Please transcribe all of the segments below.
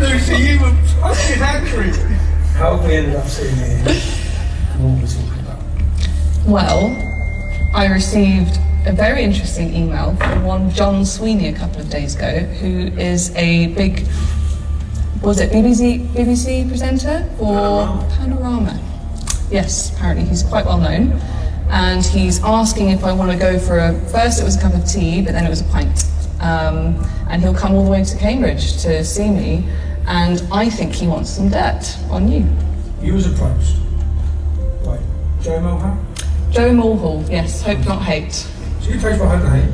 Lucy, you were fucking angry. How we ended up sitting here, what were we talking about? Well, I received a very interesting email from one John Sweeney a couple of days ago, who is a big, was it BBC presenter for Panorama? Yes, apparently he's quite well known. And he's asking if I want to go for first it was a cup of tea, but then it was a pint. And he'll come all the way to Cambridge to see me, and I think he wants some dirt on you. You was approached by Joe Mulhall? Joe Mulhall, yes, Hope Not Hate. So you approached by Hope Not Hate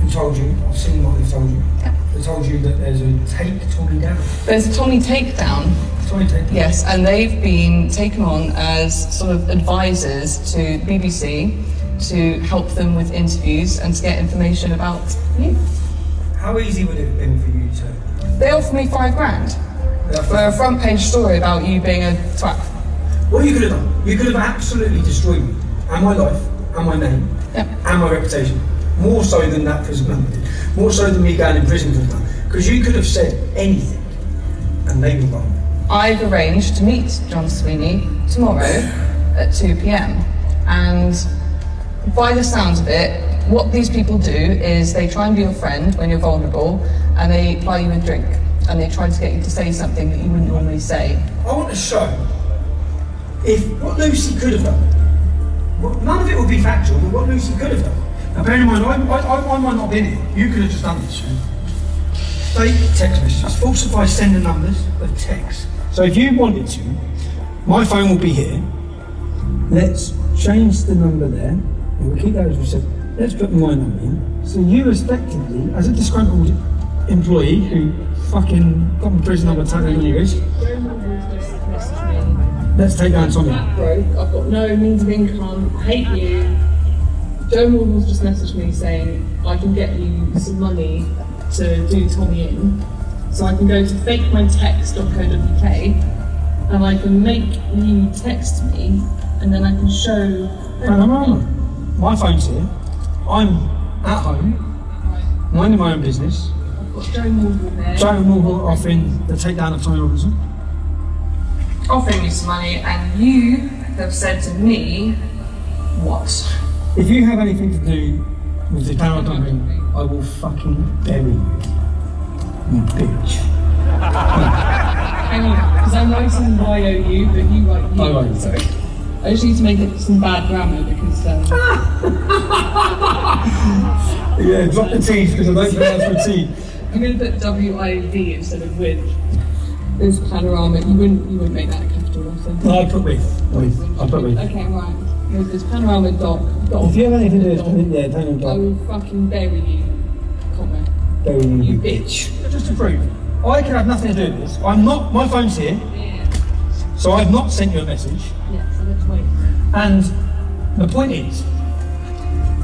and told you, I've seen what they've told you. Yep. They told you that there's a take Tommy down. There's a Tommy takedown. Tommy takedown? Yes, and they've been taken on as sort of advisors to BBC to help them with interviews and to get information about you. How easy would it have been for you to? They offered me £5,000 for a front page story about you being a twat. What you could have done, you could have absolutely destroyed me, and my life, and my name, Yep. and my reputation. More so than that prison member did. More so than me going in prison could have done. Because you could have said anything, and they were wrong. I've arranged to meet John Sweeney tomorrow at 2 p.m. And by the sounds of it, what these people do is they try and be your friend when you're vulnerable, and they ply you with drink, and they try to get you to say something that you wouldn't normally say. I want to show if what Lucy could have done. Well, none of it would be factual, but what Lucy could have done. Now bear in mind, I might not have been here. You could have just done this. Fake text messages, falsify sender numbers of text. So if you wanted to, my phone will be here. Let's change the number there, and we'll keep that as we said. Let's put my number in. So you effectively, as a disgruntled employee who fucking got in prison over tattooed on your wrist. Let's take down Tommy. I'm broke, I've got no means of income, I hate you. Joe Morgan's just messaged me saying I can get you some money to do Tommy in. So I can go to fakemytext.co.uk and I can make you text me and then I can show... My phone's here. I'm at home, minding my own business. I've got Joe Morgan there. Joe Morgan offering the takedown of Tommy Robinson. Offering me some money, and you have said to me, what? If you have anything to do with the power dumping, I will fucking bury you. You bitch. Hang on, because I'm writing Y-O-U, but you write you. I write you. Sorry. I just need to make it some bad grammar because... Yeah, drop the T's because I don't pronounce the T. I'm going to put W-I-V instead of with. There's Panorama. You wouldn't make that a capital letter. No, I put with. I put with. Okay, right. There's Panorama dog. If you have anything to do with it, don't I dog. will fucking bury you, comma. Bury you. You bitch. Just to prove, I can have nothing to do with this. I'm not. My phone's here, Yeah. so I've not sent you a message. Yeah, so let's wait. And the point is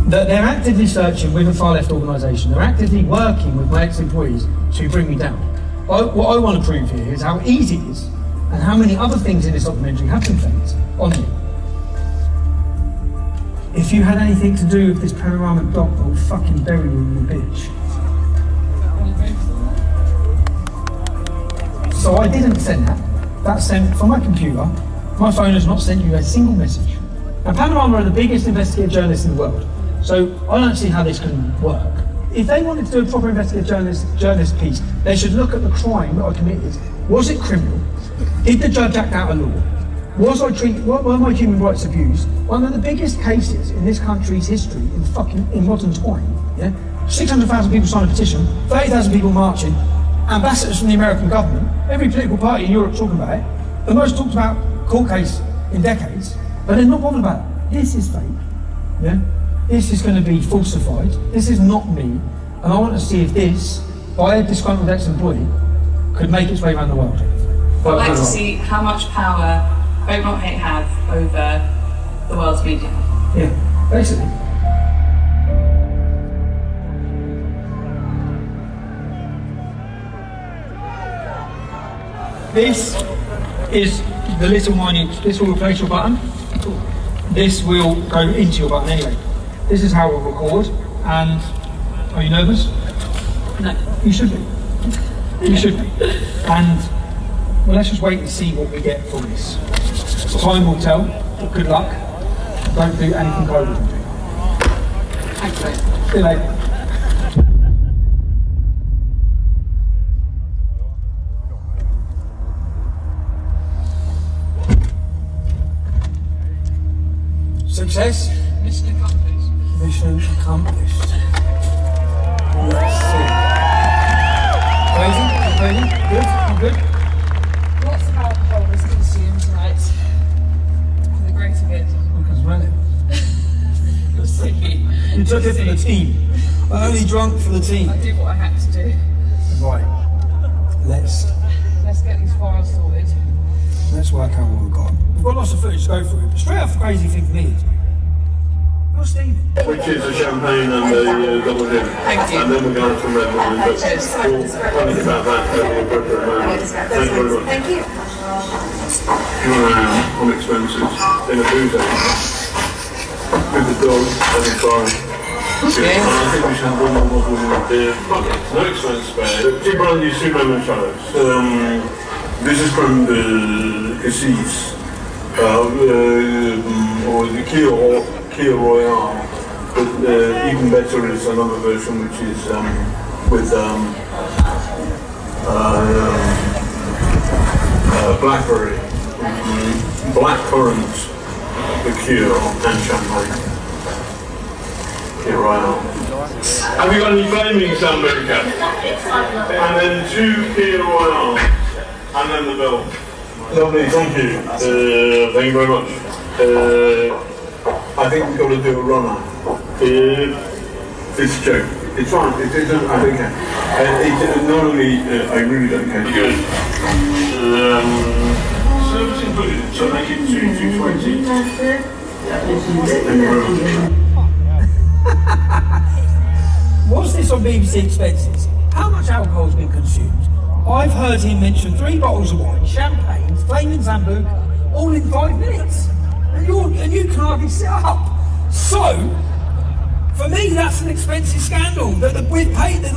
that they're actively searching with a far left organisation. They're actively working with my ex-employees to bring me down. What I want to prove here is how easy it is and how many other things in this documentary have been faked on me. If you had anything to do with this panoramic doc, I'll fucking bury you, you bitch. So I didn't send that. That's sent from my computer. My phone has not sent you a single message. Now, Panorama are the biggest investigative journalists in the world, so I don't see how this can work. If they wanted to do a proper investigative journalist piece, they should look at the crime that I committed. Was it criminal? Did the judge act out of law? Were my human rights abused? One of the biggest cases in this country's history in modern time. Yeah, 600,000 people signed a petition, 30,000 people marching, ambassadors from the American government, every political party in Europe talking about it. The most talked about court case in decades, but they're not bothered about it. This is fake. Yeah, this is going to be falsified. This is not me, and I want to see if this, by a disgruntled ex-employee, could make its way around the world. I'd like to see how much power Hope Not Hate have over the world's media. Yeah, basically. This is the little minute, this will replace your button. This will go into your button anyway. This is how it will record, and are you nervous? No. You should be. You should be. And well, let's just wait and see what we get from this. Time will tell, but good luck. Don't do anything I wouldn't do. Thanks, mate. See you later. Success? Mission accomplished. Mission accomplished. Let's see. Crazy? Crazy? Good? Good? Lots of alcohol was consumed tonight. For the greater good. Because run it. You'll see. You took it for the team. I only drunk for the team. I did what I had to do. Right. Let's get these files sorted. Let's work out what we've got. We've got lots of footage to go through, but straight off the crazy thing for me is, you're Stephen. Which is the champagne and the double gin. Thank you. And then we're going to some red wine, but we'll Cheers. tell you about that at the appropriate moment. Thank you very much. Thank you. You want on expenses in a boozer with the dog and the car. I think we should have one more bottle of beer. No expense spared. Two brand new two lemon shallows. This is from the Cassis, or the Kia Royale, but even better is another version which is with blackberry, blackcurrant liqueur and champagne. Kia Royale. Have you got any flaming Sambuca? And then two Kia Royale. And then the bill. Lovely, thank you. Thank you very much. I think we've got to do a runner. It's a joke. It's fine. I don't care. Not only, I really don't care. Good. Service included, so make it 220. Thank you very much. What's this on BBC Expenses? How much alcohol has been consumed? I've heard him mention 3 bottles of wine, champagne, flaming Sambuca, all in 5 minutes. And you can hardly sit up. So, for me, that's an expensive scandal that the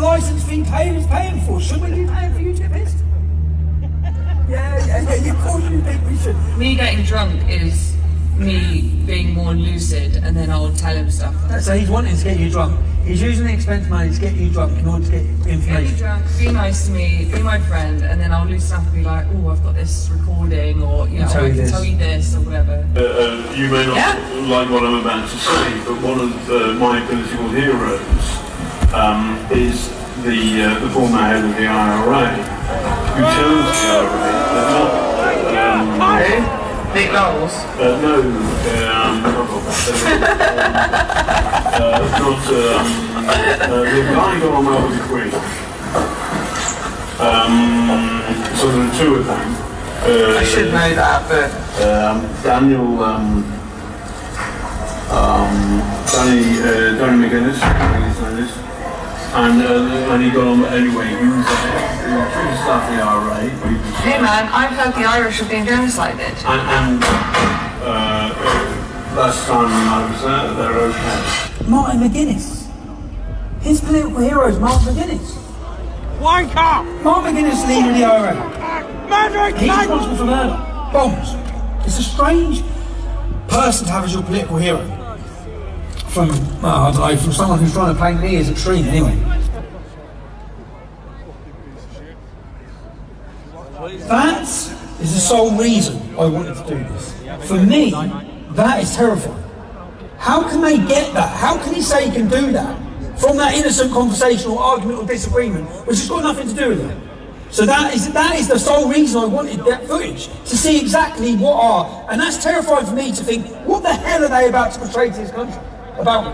licence fee payer is paying for. Shouldn't we be paying for you, Tippist? Yeah, of course you think we should. Me getting drunk is me being more lucid, and then I'll tell him stuff. So he's wanting to get you drunk. He's using the expense money to get you drunk in order to get information. Get me drunk, be nice to me, be my friend, and then I'll loosen up and be like, oh, I've got this recording, or I can tell you this, or whatever. You may not like what I'm about to say, but one of my political heroes is the former head of the IRA, who tells the IRA that Nick Knowles? no, the guy got on well with the Queen. So there are 2 of them. I should know that, but... Danny McGuinness, I think his name is. And he got on anyway, he was pretty stuff the IRA. Hey man, I've heard the Irish have been genocided. And last time I was there, they're okay. Martin McGuinness. His political hero is Martin McGuinness. Wanker! Martin McGuinness, leader of the IRA. Maverick! He's responsible for murder. Bombs. It's a strange person to have as your political hero. From, I don't know, from someone who's trying to paint me as extreme anyway. That is the sole reason I wanted to do this. For me, that is terrifying. How can they get that? How can he say he can do that from that innocent conversation or argument or disagreement, which has got nothing to do with it? So that is the sole reason I wanted that footage, to see exactly what are, and that's terrifying for me to think, what the hell are they about to portray to this country about me?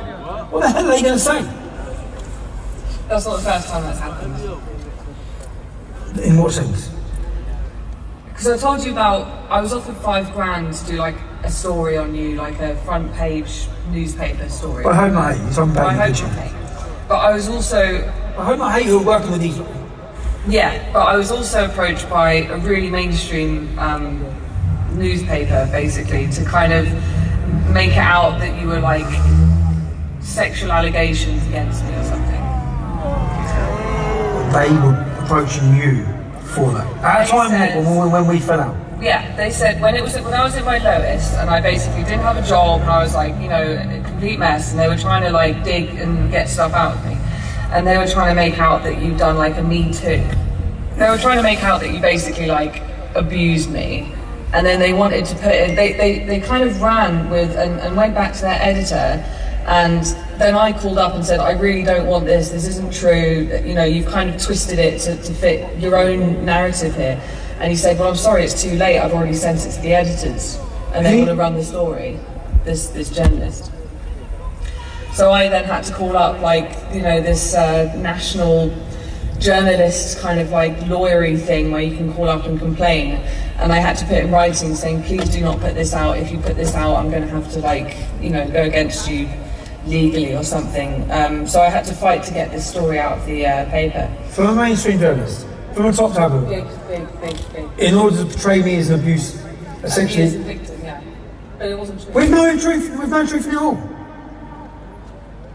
What the hell are they going to say? That's not the first time that's happened. In what sense? Because I told you about, I was offered £5 to do like a story on you, like a front page newspaper story. But I hope not hate you, some I bad hope not hate. But I was also... I hope not hate you who are working with these people. Yeah, but I was also approached by a really mainstream newspaper, basically, to kind of make it out that you were like sexual allegations against me or something. They were approaching you for that? At a time when we fell out? Yeah, they said when I was in my lowest and I basically didn't have a job and I was like, you know, a complete mess, and they were trying to like dig and get stuff out of me. And they were trying to make out that you'd done like a Me Too. They were trying to make out that you basically like abused me. And then they wanted to put in, they kind of ran with and went back to their editor, and then I called up and said, I really don't want this isn't true, you know, you've kind of twisted it to fit your own narrative here. And he said, well, I'm sorry, it's too late, I've already sent it to the editors, and they want to run the story, this journalist. So I then had to call up, like, you know, this national journalist kind of like lawyery thing where you can call up and complain. And I had to put in writing saying, please do not put this out. If you put this out, I'm going to have to, like, you know, go against you legally or something. So I had to fight to get this story out of the paper. From a mainstream journalist, from a top tabloid, big. in order to portray me as an abuse, essentially. As a victim, yeah. But it wasn't true. With no truth in it all.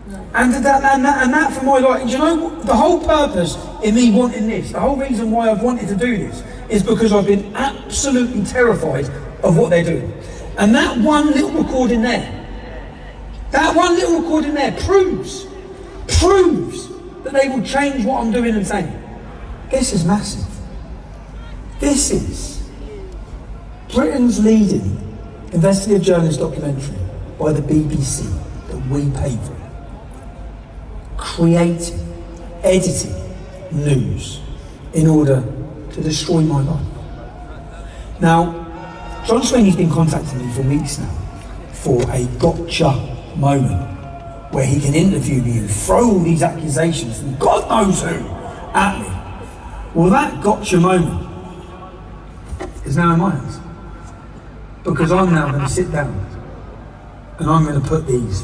No. And that for my life, you know, the whole purpose in me wanting this, the whole reason why I've wanted to do this, is because I've been absolutely terrified of what they're doing. And that one little recording there proves that they will change what I'm doing and saying. This is massive. This is Britain's leading investigative journalist documentary by the BBC that we pay for. Creating, editing news in order to destroy my life. Now, John Sweeney's been contacting me for weeks now for a gotcha moment where he can interview me and throw all these accusations from God knows who at me. Well, that gotcha moment is now in my hands, because I'm now going to sit down and I'm going to put these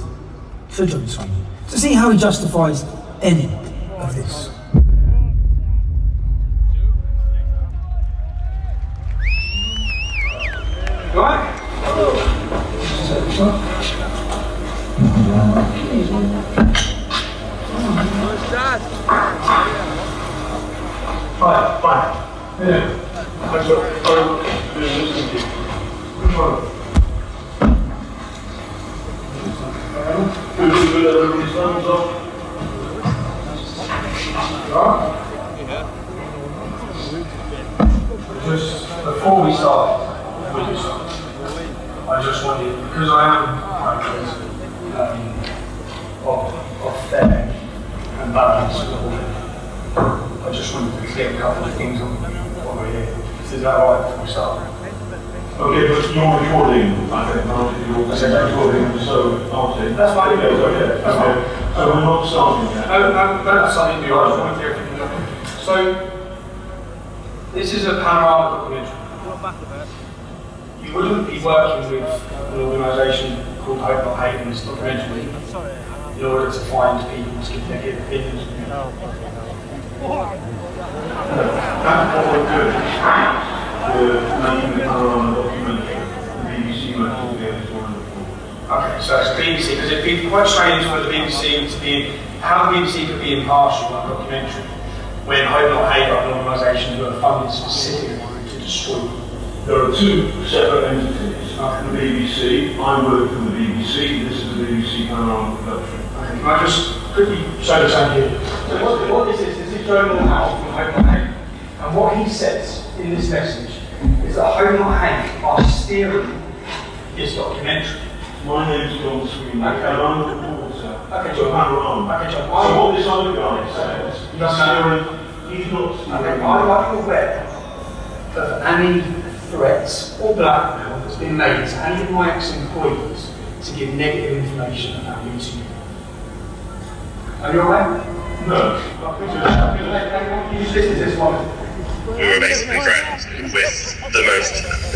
to John Sweeney to see how he justifies any of this. Right? Fine. Yeah. Just before we start, I just wanted, because I am of fair and balanced, I just wanted to clear a couple of things on what we're here. Is that right before we start? Okay, but you're recording. I said recording, so I'll take. That's fine. Okay. So we're not starting yet. No, that's something new. I just want to clear everything up. So, this is a panorama documentary. You wouldn't be working with an organisation called Hope Not Hate in this documentary in order to find people to give negative opinions. That's what we're doing. We're making the panorama documentary. The BBC won't do it. Okay, so it's BBC, because it'd be quite strange for the BBC to be, how the BBC could be impartial on a documentary when Hope Not Hate are an organisation who are funded specifically to destroy them. There are two separate entities. The BBC, I work for the BBC, this is the BBC Panorama production. Okay, can I just quickly show the same here? So what this is Joe Moore from Hope Not Hate, and what he says in this message is that Hope Not Hate are steering this documentary. My name's John Sweeney, and I'm the reporter. Okay, So John. Panorama. Okay, John. So what this other guy says, he's not steering. Okay, are you aware of any threats or blackmail that's been made to any of my ex-employees to give negative information about me to you? Are you aware? No. This is this one. We were basically threatened with the most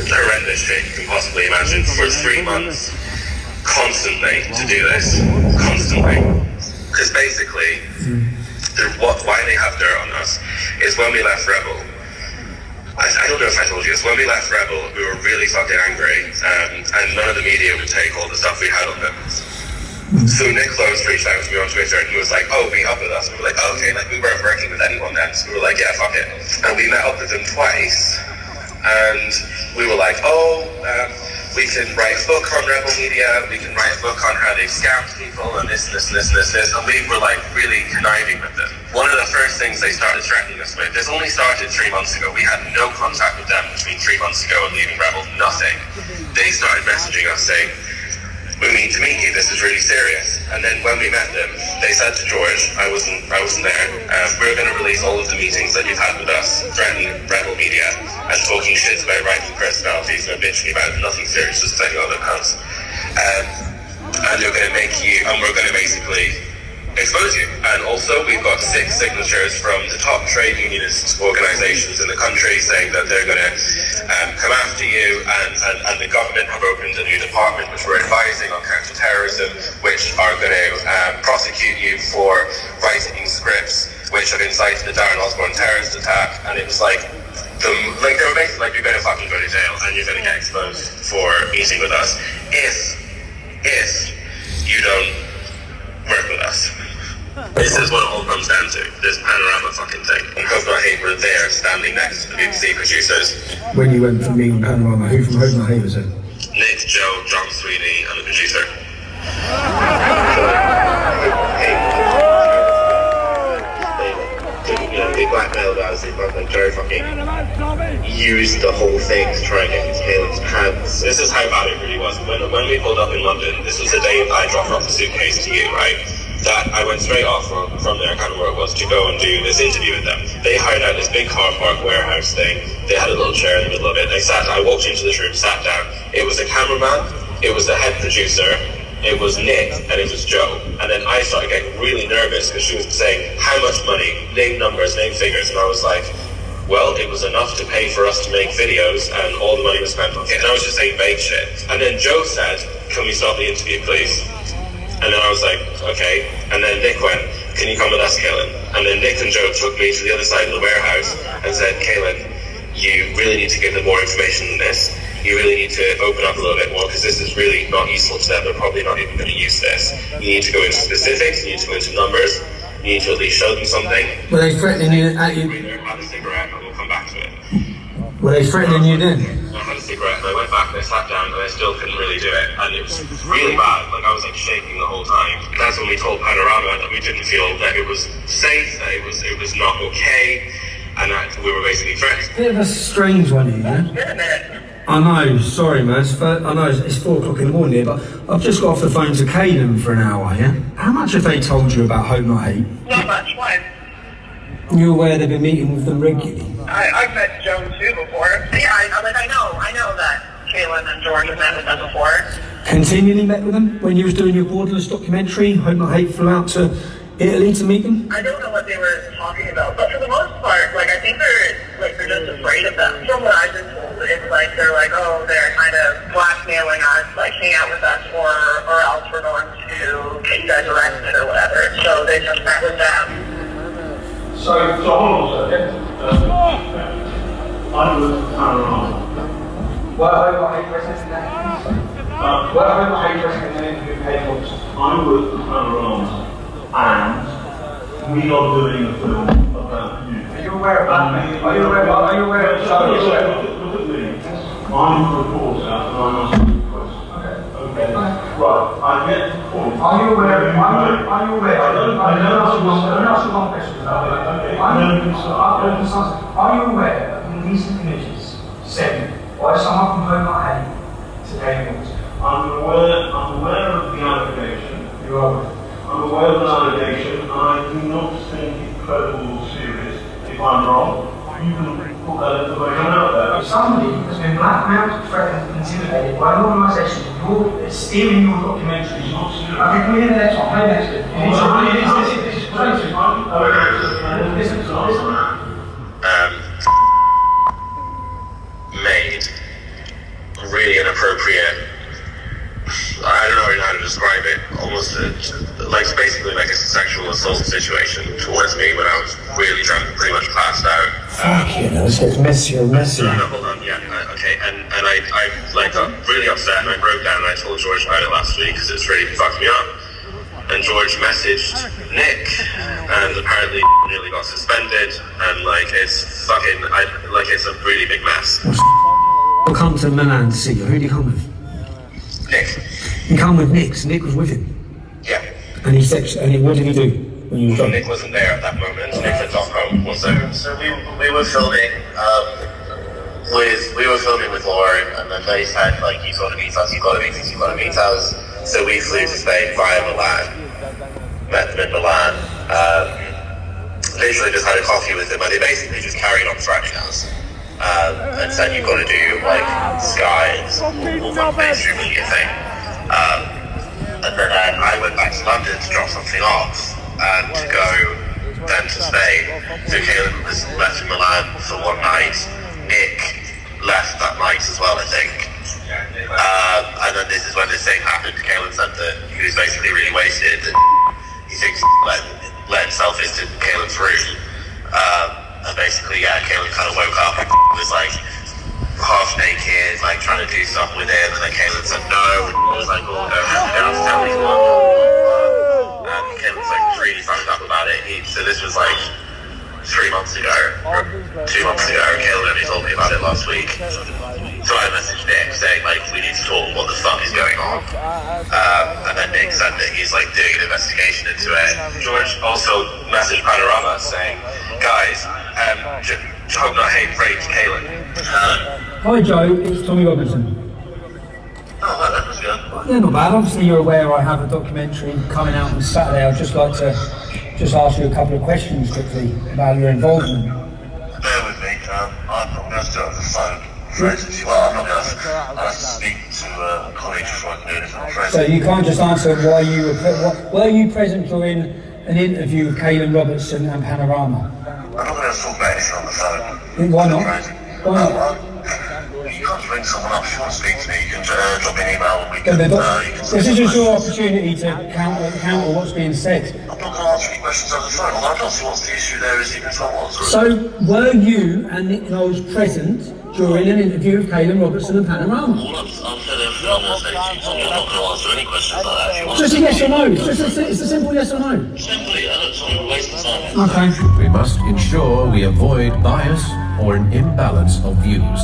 horrendous thing you can possibly imagine for 3 months, constantly to do this, constantly. Because basically, why they have dirt on us is when we left Rebel. I don't know if I told you this, when we left Rebel, we were really fucking angry, and none of the media would take all the stuff we had on them. So Nick Close reached out to me on Twitter and he was like, oh, meet up with us. And we were like, oh, okay, like we weren't working with anyone then. So we were like, yeah, fuck it. And we met up with them twice. And we were like, we can write a book on Rebel Media, we can write a book on how they've scammed people and this. And we were like really conniving with them. One of the first things they started threatening us with, this only started 3 months ago. We had no contact with them between 3 months ago and leaving Rebel, nothing. They started messaging us saying, we need to meet you, this is really serious. And then when we met them, they said to George, I wasn't there, we're going to release all of the meetings that you've had with us, threatening Rebel Media, and talking shit about right-wing personalities and bitching about nothing serious, just taking all their pounds. And they're going to make you, and we're going to basically expose you. And also, we've got 6 signatures from the top trade unionist organisations in the country saying that they're going to come after you, and the government have opened a new department which we're advising on counter-terrorism, which are going to prosecute you for writing scripts which have incited the Darren Osborne terrorist attack. And it was like, they were basically like, you're going to fucking go to jail and you're going to get exposed for meeting with us if you don't work with us. This is what it all comes down to, this Panorama fucking thing. And Hope Not Hate were there standing next to the BBC producers. When you went from meeting Panorama, who from Hope Not Hate was it? Nick, Joe, John Sweeney and the producer. They blackmailed us, they Joe fucking used the whole thing to try and get into Caelan's pants. This is how bad it really was. When we pulled up in London, this was the day that I dropped off the suitcase to you, right? That I went straight off from there, kind of where it was, to go and do this interview with them. They hired out this big car park warehouse thing. They had a little chair in the middle of it. I walked into this room, sat down. It was a cameraman, it was the head producer, it was Nick, and it was Joe. And then I started getting really nervous because she was saying, how much money, name numbers, name figures, and I was like, well, it was enough to pay for us to make videos, and all the money was spent on it. And I was just saying vague shit. And then Joe said, can we stop the interview, please? And then I was like, okay. And then Nick went, can you come with us, Caelan? And then Nick and Joe took me to the other side of the warehouse and said, Caelan, you really need to give them more information than this. You really need to open up a little bit more because this is really not useful to them. They're probably not even going to use this. You need to go into specifics. You need to go into numbers. You need to at least show them something. Were they threatening you at you? Have a cigarette and we'll come back to it. Were they threatening you then? I had a cigarette and I went back and I sat down and I still couldn't really do it. And it was really bad. Like I was like shaking the whole time. That's when we told Panorama that we didn't feel that it was safe, that it was not okay, and that we were basically threatened. Bit of a strange one here, yeah? I know, sorry man, I know it's 4 o'clock in the morning here, but I've just got off the phone to Caelan for an hour, yeah? How much have they told you about Hope Not Hate? Not much, why? You're aware they've been meeting with them regularly? I've met Joe too before. Yeah, I know that Caelan and George have met with them before. Continually met with them? When you was doing your Borderless documentary, Hope Not Hate flew out to Italy to meet them? I don't know what they were talking about, but for the most part, like I think they're just afraid of them. From what I've been told, it's like they're like, oh, they're kind of blackmailing us, like hang out with us, or else we're going to get you guys arrested or whatever. So they just met with them. So hold on a second. I'm with Panorama. What Hope Not Hate president that? What Hope Not Hate president who paid what? I'm with Panorama, and we are doing a film about you. Are you aware of that? Are you aware of that? Look at me. I'm a reporter, and I'm asking you questions. Okay. Right. I get the point. Are you aware? Are you aware? I don't ask you one question. Okay. Are you aware that in recent images sent by someone from Hope Not Hate to David Walton? I'm aware of the allegation. You are aware? I'm aware of the allegation, and I do not think it credible or serious. If I'm wrong, you can put that information out there. If somebody has been blackmailed, threatened, intimidated by an organisation that's stealing your documentary, okay, can we hear the next one? Play next bit. Made really inappropriate, I don't know how to describe it, almost basically like a sexual assault situation towards me when I was really drunk, pretty much passed out. Fucking hell, it's messier. No, hold on, yeah, okay, and I got really upset and I broke down and I told George about it last week because it's really fucked me up. and George messaged Nick, and apparently nearly got suspended, and like it's fucking, it's a really big mess. We'll come to Milan to see you. Who did you come with? Nick. You come with Nick, so Nick was with him. Yeah. And he said, what did he do when you were drunk? Nick wasn't there at that moment. Nick had gone home. So we were filming. We were filming with Lauren, and then they said, like, you've got to meet us, you've got to meet us, you've got to meet us. So we flew to Spain via Milan, met them in Milan, literally just had a coffee with them, and they basically just carried on threatening us, and said, you've got to do, like, Sky and all that mainstream media thing. And then I went back to London to drop something off, and to go then to Spain. So Caleb was left in Milan for one night. Nick left that night as well, I think. And then this is when this thing happened. Caleb said that he was basically really wasted, and he thinks let himself into Caleb's room. And basically, yeah, Caleb kind of woke up and was like half naked, like trying to do stuff with him, and then Caleb said no, and he was like, oh, don't have to tell anyone. And Caleb was like really fucked up about it. So this was like 3 months ago, or 2 months ago. Caleb only told me about it last week. So I messaged Nick saying, like, we need to talk, what the fuck is going on? And then Nick said that he's like doing an investigation into it. George also messaged Panorama saying, guys, hope not hate raped Caleb. Hi Joe, it's Tommy Robinson. Oh, well, that was good. Yeah, not bad. Obviously you're aware I have a documentary coming out on Saturday. I'd just like to ask you a couple of questions quickly about your involvement. Bear with me, I'm not going to do it over the phone. I'm not going to speak to a colleague before I can do it, I'm afraid. So you can't just answer why you were you present during an interview with Kaylin Robertson and Panorama? I'm not going to talk about anything on the phone. Why not? Why not? You can't ring someone up if you want to speak to me. You can drop me an email and we can... This is just your opportunity to counter what's being said. I'm not going to answer any questions over the phone. I don't see what's the issue there is even someone. So, were you and Nick Knowles present during an interview with Kaylin Robertson and Panorama? All I've said everything I'm going to say to you, Tommy, I'm not going to answer any questions like that if you want. Just a yes or no. It's a simple yes or no. Simply, I don't Tommy, we're wasting time. Okay. We must ensure we avoid bias or an imbalance of views.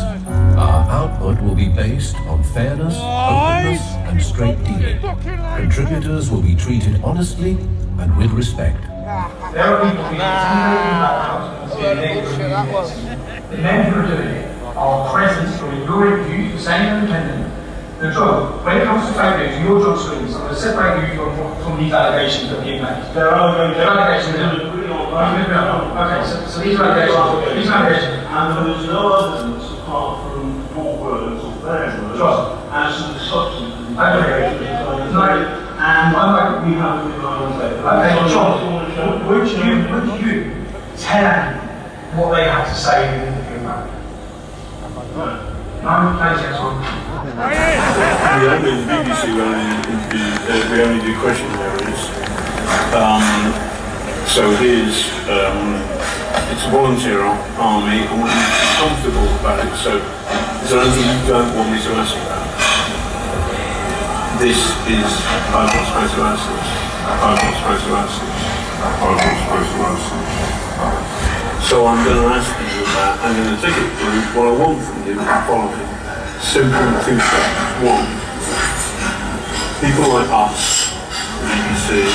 Our output will be based on fairness, openness, and straight dealing. Contributors will be treated honestly and with respect. There are people being the men who are doing it are present during your interview, the same independent. The job, when it comes to fake news, your job is I'm going to separate you from these allegations that are being made. There are allegations. Okay, so these are allegations. And there is no evidence apart from your words or their words as to the substance of the allegations. And we have it in our own paper. okay, John, would you tell what they had to say in the interview about it? No, please, yes, We only in the BBC, we only do question areas. So here's, it's a volunteer army, I want you to be comfortable about it. So is there anything you don't want me to ask about? This is, I'm not supposed to answer this. I'm not supposed to answer this. I'm not supposed to answer this. So I'm going to ask you about, and in the ticket group, what I want from you is the following. Simple two steps. One, people like us, the BBC,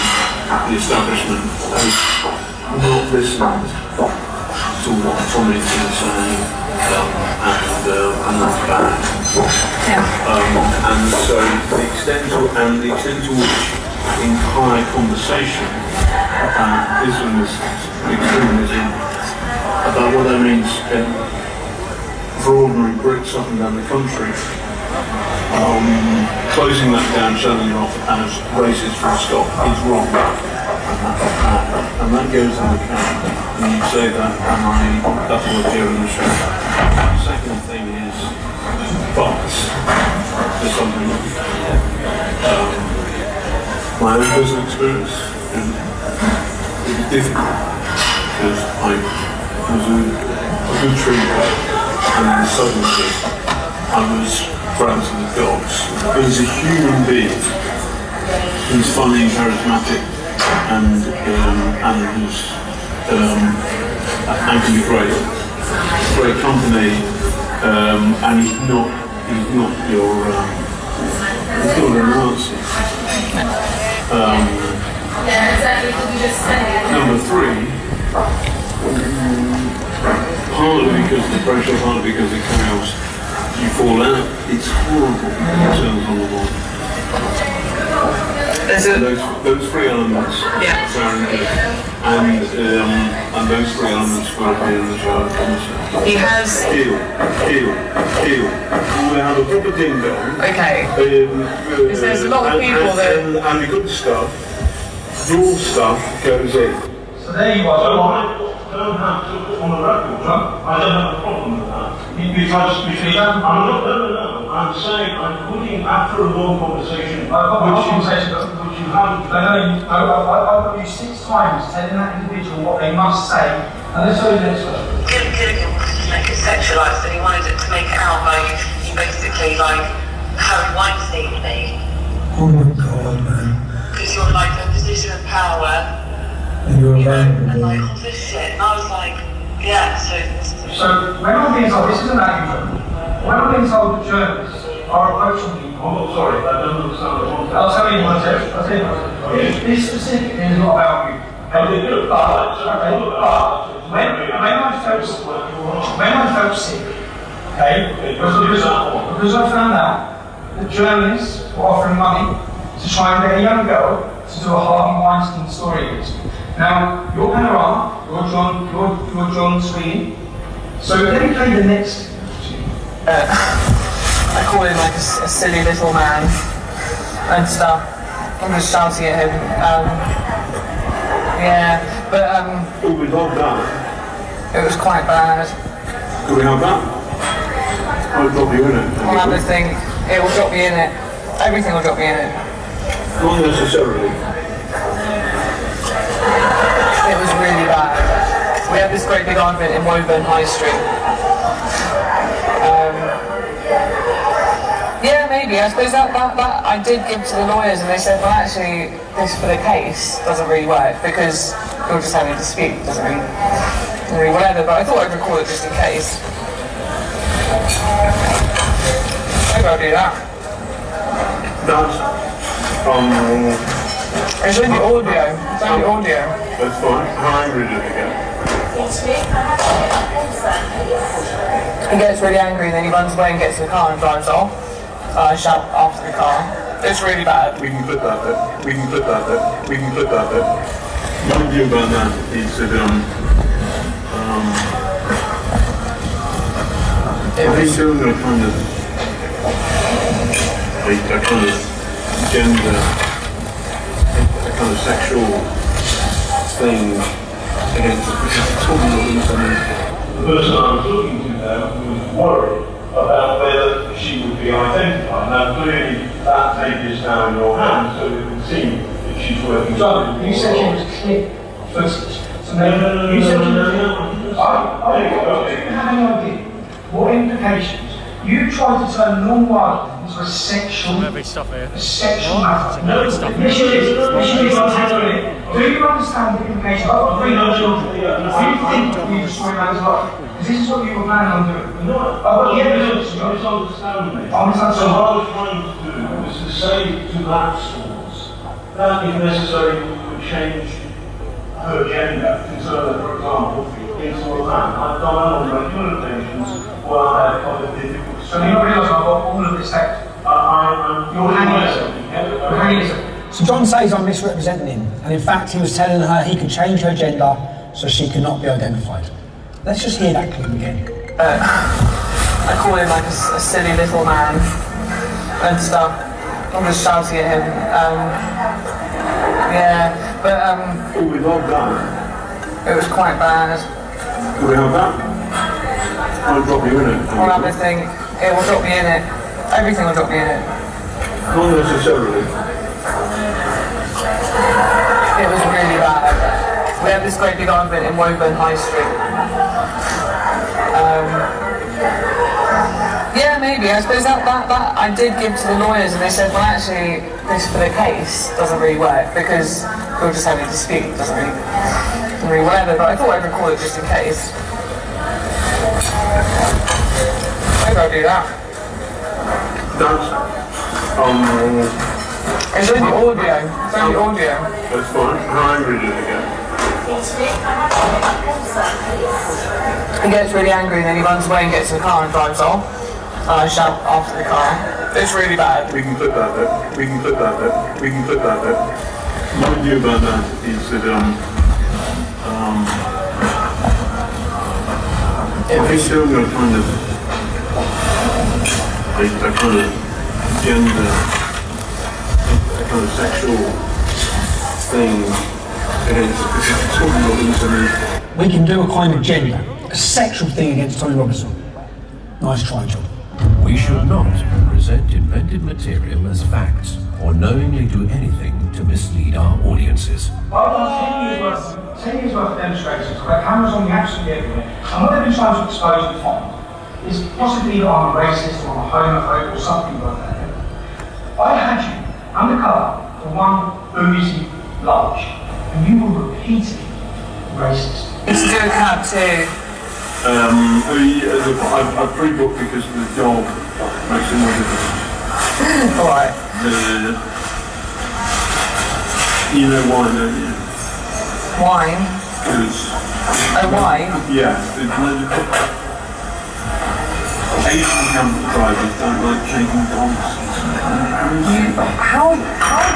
the establishment, have not listened to what Tommy's been saying, and that's bad. And so the extent to which entire conversation about Islamist extremism, about what that means for ordinary Brits up and down the country, closing that down, shutting it off as racist full stop is wrong, and that's bad, and that goes in the camp, and you say that, and that's what you're in the show. The second thing is bots. There's something my own personal experience, and it was difficult, because I was a good tree. And then suddenly, I was friends with the dogs. It was a human being He's funny, charismatic, and can be great company. And he's not your Nazi. Number 3, partly because of the pressure, partly because of the chaos, you fall out. It's horrible. It turns on the wall. Those 3 elements are good. And those 3 elements will appear in the child concept. He has... Heal. We have a proper ding dong. Okay. Because there's a lot of people that... And the good stuff, your stuff goes in. So there you are. Don't have to put on the record, I don't have a problem with that. Because I'm saying I'm putting after a long conversation, which you haven't. I've got you 6 times telling that individual what they must say, and let's go to the next one. Gilligan wanted to make it sexualised, and he wanted it to make it out like he basically like Harry Weinstein me. Oh my God, man. Because you're like in a position of power. And you're alone. And like all this shit, and I was like, yeah, so when I'm being told, this isn't about you, John. When I'm being told that journalists are approaching people, I'm not sorry, I don't understand the context. I'll tell you one thing. This specifically is not about you. But when I felt sick, okay, because I found out that journalists were offering money to try and get a young girl to do a Harvey Weinstein story against me. Now, you're Panorama, you're John Sweeney. So let me play the next. I call him like a silly little man and stuff. I'm just shouting at him. Oh, we love that. It was quite bad. Do we have that? I'll drop you in it. I'll have the thing. It will drop me in it. Everything will drop me in it. Not necessarily. It was really bad. We had this great big argument in Woburn High Street. Yeah, maybe. I suppose that I did give to the lawyers, and they said, well, actually, this for the case doesn't really work because you're just having a dispute. Doesn't really whatever. But I thought I'd record it just in case. Maybe I'll do that. That's it's only audio. It's only audio. That's fine. How angry did it get? He gets really angry, and then he runs away and gets in the car and drives off. I shout after the car. It's really bad. We can put that there. My view about that is that he's doing a kind of gender, a kind of sexual thing against the person I was looking to there was worried about whether she would be identified. Now clearly that tape is now in your hands, so it would seem that she's working something. You said she was clear. No. You said she was clear. I don't have any idea what implications. You tried to turn normal argument into a sexual matter. Yes, it is. Do you understand the implications? I've got 3 young children. Do you think you destroy man's life? Because this is what you were planning on doing. I've got the evidence. You misunderstand me. So what I was trying to do was to say to that source that if necessary we would change her gender to turn her, for example, into a man. I've done that on regular occasions where I had quite a difficult. So you don't realise I've got all of this text? You're hanging yourself. So John says I'm misrepresenting him, and in fact he was telling her he could change her gender so she could not be identified. Let's just hear that clip again. I call him like a silly little man and stuff. I'm just shouting at him. Oh, we love that. It was quite bad. Do we have that? I'll drop you in it. I'll have the thing. It will drop me in it. Everything will drop me in it. Not necessarily. It was really bad. We had this great big argument in Woburn High Street. Yeah, maybe. I suppose that I did give to the lawyers, and they said, well, actually, this for the case doesn't really work because we're just having a dispute. Doesn't really whatever. But I thought I'd record it just in case. Maybe I'll do that. It's only audio. It's only audio. That's fine. How angry did it get? He gets really angry and then he runs away and gets in the car and drives off. And I shout after the car. It's really bad. We can clip that bit. We can clip that bit. We can clip that bit. My view about that is that I still got kind of a kind of gender, a kind of sexual thing against Tommy Robinson. We can do a kind of gender, a sexual thing against Tommy Robinson. Nice try, John. We should not present invented material as facts or knowingly do anything to mislead our audiences. I've done 10 years worth of demonstrations. I've got cameras on me absolutely everywhere. And what they've been trying to expose and find is possibly that I'm a racist or I'm a homophobe or something like that. I had you undercover for one boozy lunch, and you were repeatedly racist. It's to do a cab too. I pre-booked because the dog makes a noise. Alright. You know why, don't you? Wine? Oh, wine? Yeah. Asian camp drivers don't like taking dogs. How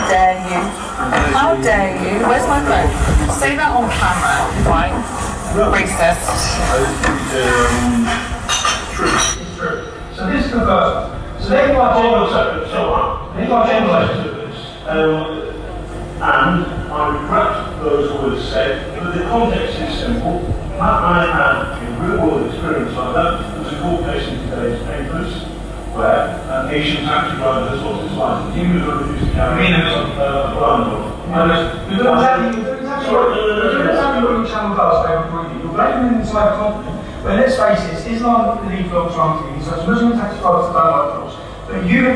dare you? How dare you? Where's my phone? Say that on camera, right? Racist. True. It's true. So this is the first one. So they've got and I regret those words said, but the context is simple. Matt and I had a real world experience like that. There was a court case in today's papers where an Asian taxi driver has lost his license. He was refused to carry a blind dog. You're doing exactly what your channel does for everybody. You're blaming inside confident. But let's face it, it's Islam that lead vlogs on TV, so it's Muslim taxi drivers that don't like vlogs. But you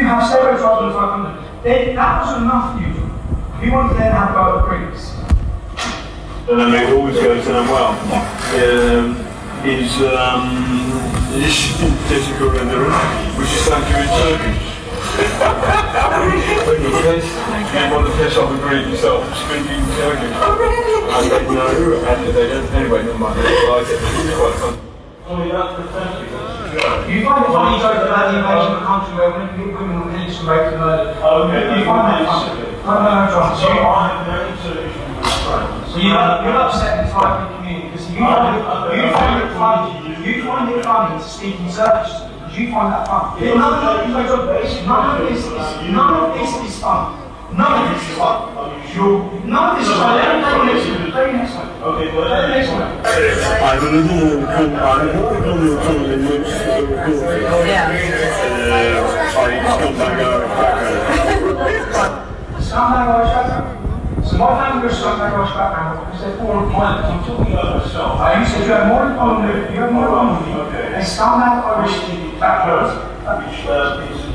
have stereotypes of like that wasn't enough for you. You want to then have a go at the Greeks. And then it always goes down well. Is Jessica Rendering, which is thank you in Turkish. When you want to piss off a Greek yourself, speaking Turkish. And they know, and they don't, anyway, never mind, they like it, it's quite fun. That's pathetic. You find it funny joke about the invasion of a country where women were pillaged and raped and murdered. You find that funny? So you're upset with the Thai community because you find it funny to speak in Turkish because you find that funny. None of this is fun. None of this is fun. None of this is fun. Let me next one. Okay, well, Let me next one. I have another one coming in which Yeah. I scumbag Irish background. Scumbag Irish background. So my family was scumbag Irish background because they're poor and violent. I'm talking about myself. You said you have more in common with a scumbag Irish background. Which is a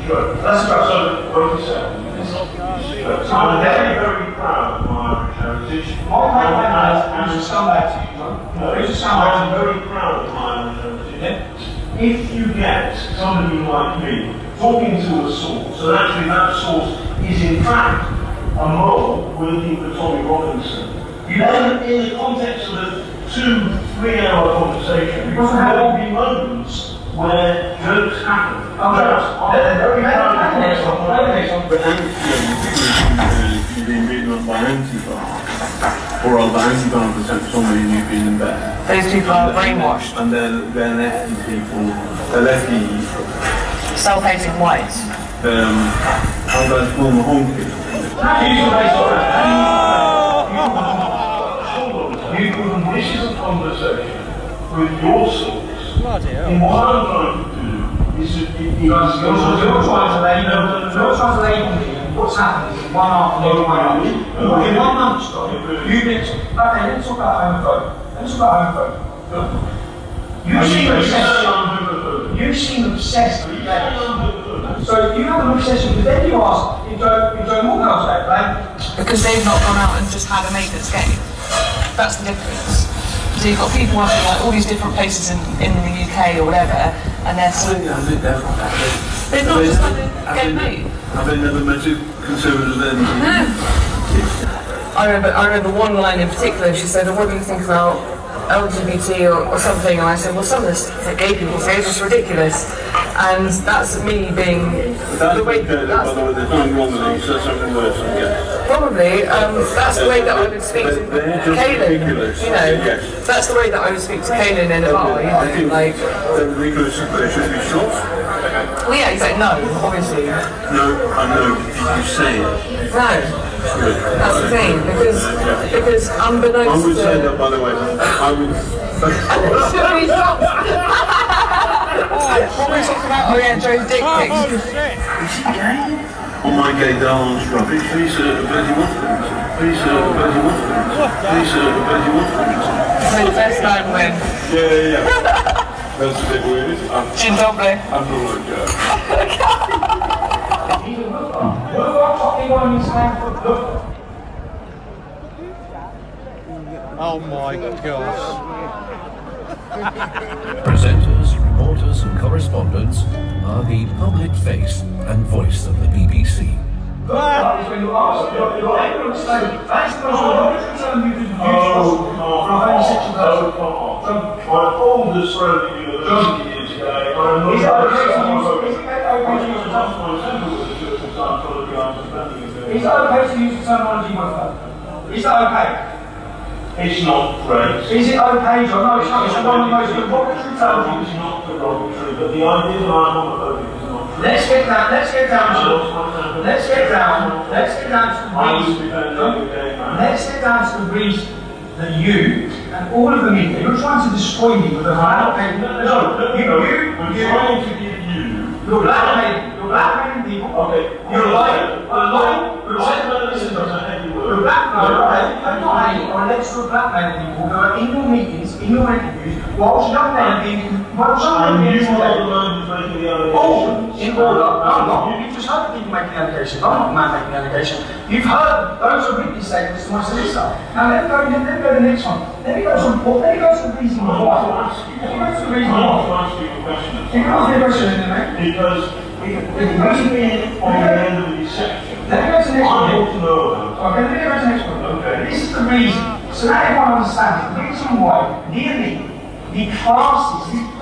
joke. That's a joke. So, wait a second. I'm very, very proud of my Irish heritage. My family is a scumbag to you, John. No, Who's a scumbag? I'm very proud of my Irish heritage. If you get somebody like me talking to a source, and actually that source is in fact a mole working for Tommy Robinson, you then, in the context of a 2-3 hour conversation, there will be moments where jokes happen. But you've been beaten up by Antifa, or other Antifa for somebody and you've been in bed. Those people are brainwashed. And they're lefty people, they're lefty, Self-hating whites. how do I call them, honky? You can this is a conversation with your source. And what I'm trying to do is You're trying to label me. What's happened is 1 afternoon, 1 afternoon. In 1 month's time, you've been. Okay, let's talk about homophobia. Let's talk about homophobia. You seem obsessed with gays. So you have an obsession, but then you ask, Joe Morgan upstate, right? Because they've not gone out and just had a mate that's gay. That's the difference. So you've got people working like all these different places in the UK or whatever, and they're sort of... They've not just had a gay mate. Have they never met a conservative then? No. I remember one line in particular, she said, "What do you think about LGBT or something?" And I said, "Well, some of this that gay people say is just ridiculous." And that's me being the way that... By the way, there's nothing wrong with it, you said something worse, I guess. Probably, that's the way that I would speak to Kaylin, you know, that's the way that I would speak to Kaylin in a bar, you know, like... They're ridiculous, they should be shot. Well, yeah, exactly, no, obviously. No, I know, did you say it? No. That's the thing, because unbeknownst I would to... say that, by the way, I would... Should we stop? What were we talking about? Oh yeah, Joe's dick pics. Is he gay? Oh my gay darling's rubbish. Please, Betty Watkins. Please, Betty Watkins. Please, Betty Watkins. So the first time when... Yeah. That's a bit weird, isn't it? Gin Dobley. I'm not like that. Oh my gosh. Presenters, reporters and correspondents are the public face and voice of the BBC. Is it okay to use the terminology with? Is that okay? It's not great. Is it okay, John? No, it's not. It's one of the most derogatory terms. It's not derogatory, but the idea that I'm homophobic is not true. Let's get down to the reason. Let's get down to the reason that you and all of the media, you're trying to destroy me with a blackmail. I'm trying to give you. You're blackmailing people. Okay. You're lying. You're blackmailing or allegedly blackmailing people who are in your meetings, in your interviews, whilst young men are being... And you are the man who's making the allegation. In order. I'm not. You've just heard people making allegations. I'm not the man making the allegation. You've heard those are witness statements to my solicitor. Now let me go to the next one. Let me go to the reason why. Let me go to the reason why. I want to ask you a question. Can you ask me a question, mate? Because on the end of the section, Let me go to the next one. I want to know about. Okay, let me go to the next one. Okay. This is the reason. So now everyone understands the reason why nearly the classes elite.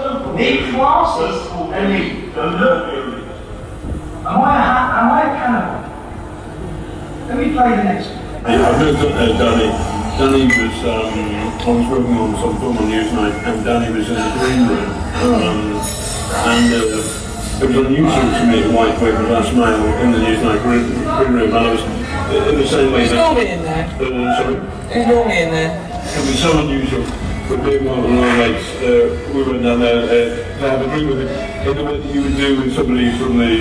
Am I a cannibal? Let me play the next one. I've heard that Danny was, I was working on some film on Newsnight, and Danny was in the green room, and it was unusual to meet a white working class male in the Newsnight green room, and I was in the same way Who's normally in there? Sorry? Who's normally in there? It was so unusual. But being one of our mates, we went down there to have a drink with him in the way that you would do with somebody from the,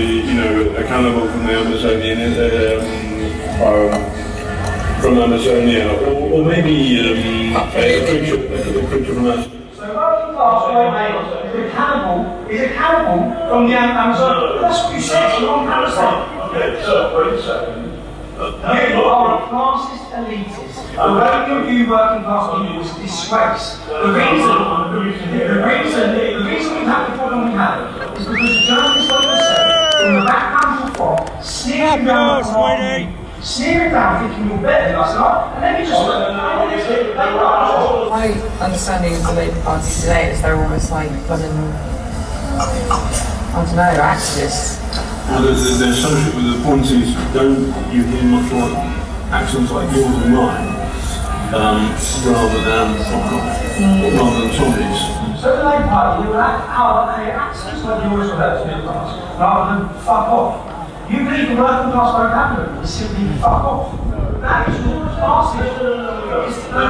a cannibal from the Amazonian, from Amazonia, or maybe a creature from us. So working class white male is a cannibal from the Amazon. That's what you said, you don't understand. Okay, so wait a second. You are a classist elitist. The way you view working class people is a disgrace. The reason we have the problem we have is because the journalists like yourself, from the background you're from, sneering down thinking you're better than us, and then you just My understanding of the Labour Party today is they're almost like blooming, I don't know, activists. Well, they're associated with the point is, don't you hear much like accents like yours and mine, rather than zombies. So the Labour Party will act out their accents like yours or hers middle class, rather than fuck off. You believe the working class vocabulary is simply fuck off. That is your classist. I'm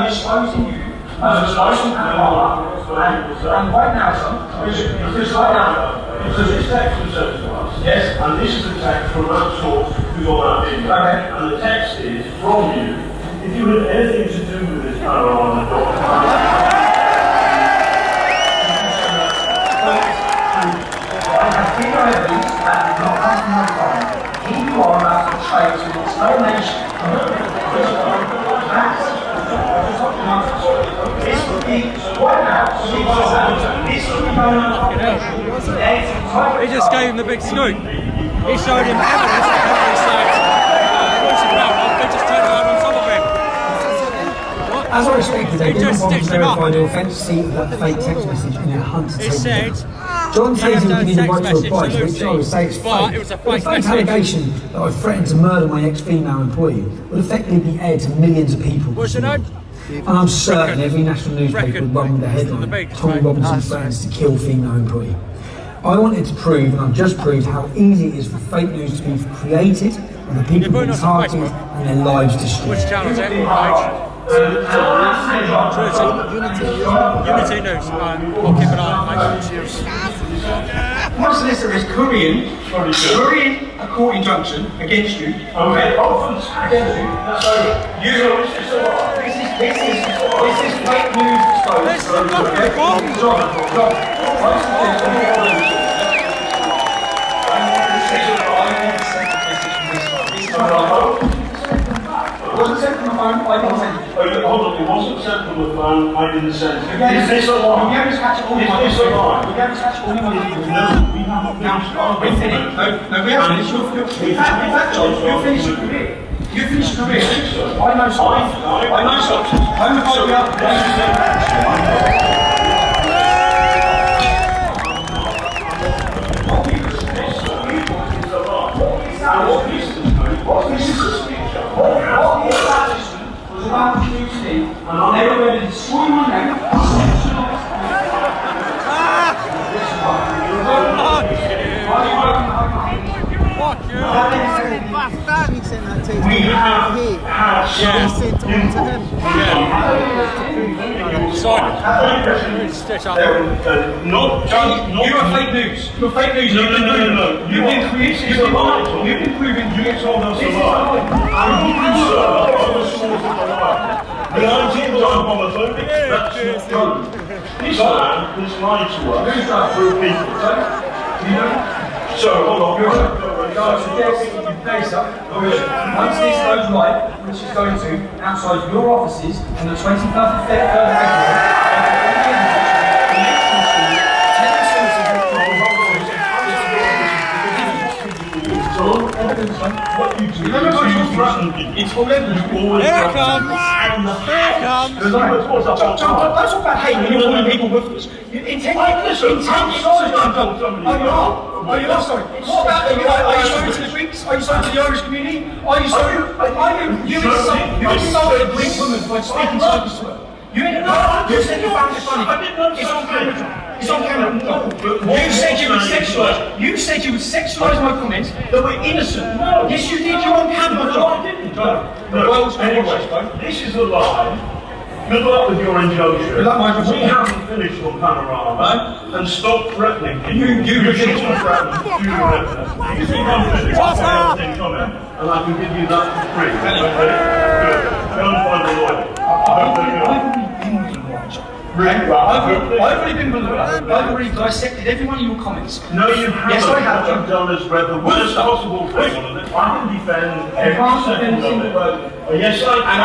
exposing you. I'm exposing and right now, son, because right now, because this text was sent to us. Yes. And this is the text from that source who's on that email. Okay. And the text is from you. If you had anything to do with this panorama, He just gave him the big scoop. He showed him evidence that he said, they just turned around on top of him. As I expected, they didn't want to verify the offensive of that fake text message in their hunt to take the down. John says he will give me the right to reply, to which I would say it's fake. It was a but fake the allegation that I threatened to murder my ex-female employee would effectively be aired to millions of people. What's your name? And I'm certain every national newspaper would run with the headline, Tommy Robinson threatens to kill female employee. I wanted to prove, and I've just proved, how easy it is for fake news to be created and for people to be targeted and their lives destroyed. Which channel is it? Unity News. I'll keep an eye on it. My solicitor is currying a court injunction against you. Okay, against you. So, this is fake news exposed. This is a fucking bomb! It wasn't sent from the phone, I didn't send it. Hold on, it wasn't sent from the phone, I didn't send it. Is this a lie? We gave us catch all the money. Is this a lie? We gave us catch all the money. No, we haven't. No, we finished. No, we haven't. In fact, John, you finished your career. You finished your career. I know something. I know something. Homophobe we are. And I never read it, destroy my name. We have had You are fake news. You're fake news. No. You've been creating a lie. You've been proving you told us a lie. The idea that I'm homophobic, that's not true. This man has lied to us through people. So, hold on. I suggest you place up. Once this goes live, which is going to outside your offices on the 21st of February. What you do it's all evidence. Here it comes! Here it comes! Don't talk about hate when you're calling people woofers. Are you not sorry? What about are you sorry to the Greeks? Are you sorry to the Irish community? Are you sorry? You insulted a Greek woman by speaking Turkish to her. You said you found it funny. It's on camera. It's on camera. You said you would sexualise. You said you would sexualise my comments that were innocent. No. Yes, you did. You're on camera. No, I didn't. No. Anyway, this is a lie. Good luck with your injunction. We haven't finished on Panorama, and stop threatening. You finished on threatening. You think I'm finished? I'll everything coming, and I can give you that for free. Okay? Good. Go and find a lawyer. I've already been below. I've already dissected every one of your comments. No, you haven't. Yes, I have. What you've done is read the worst possible thing on it. I can defend every second of it. Yes, I can,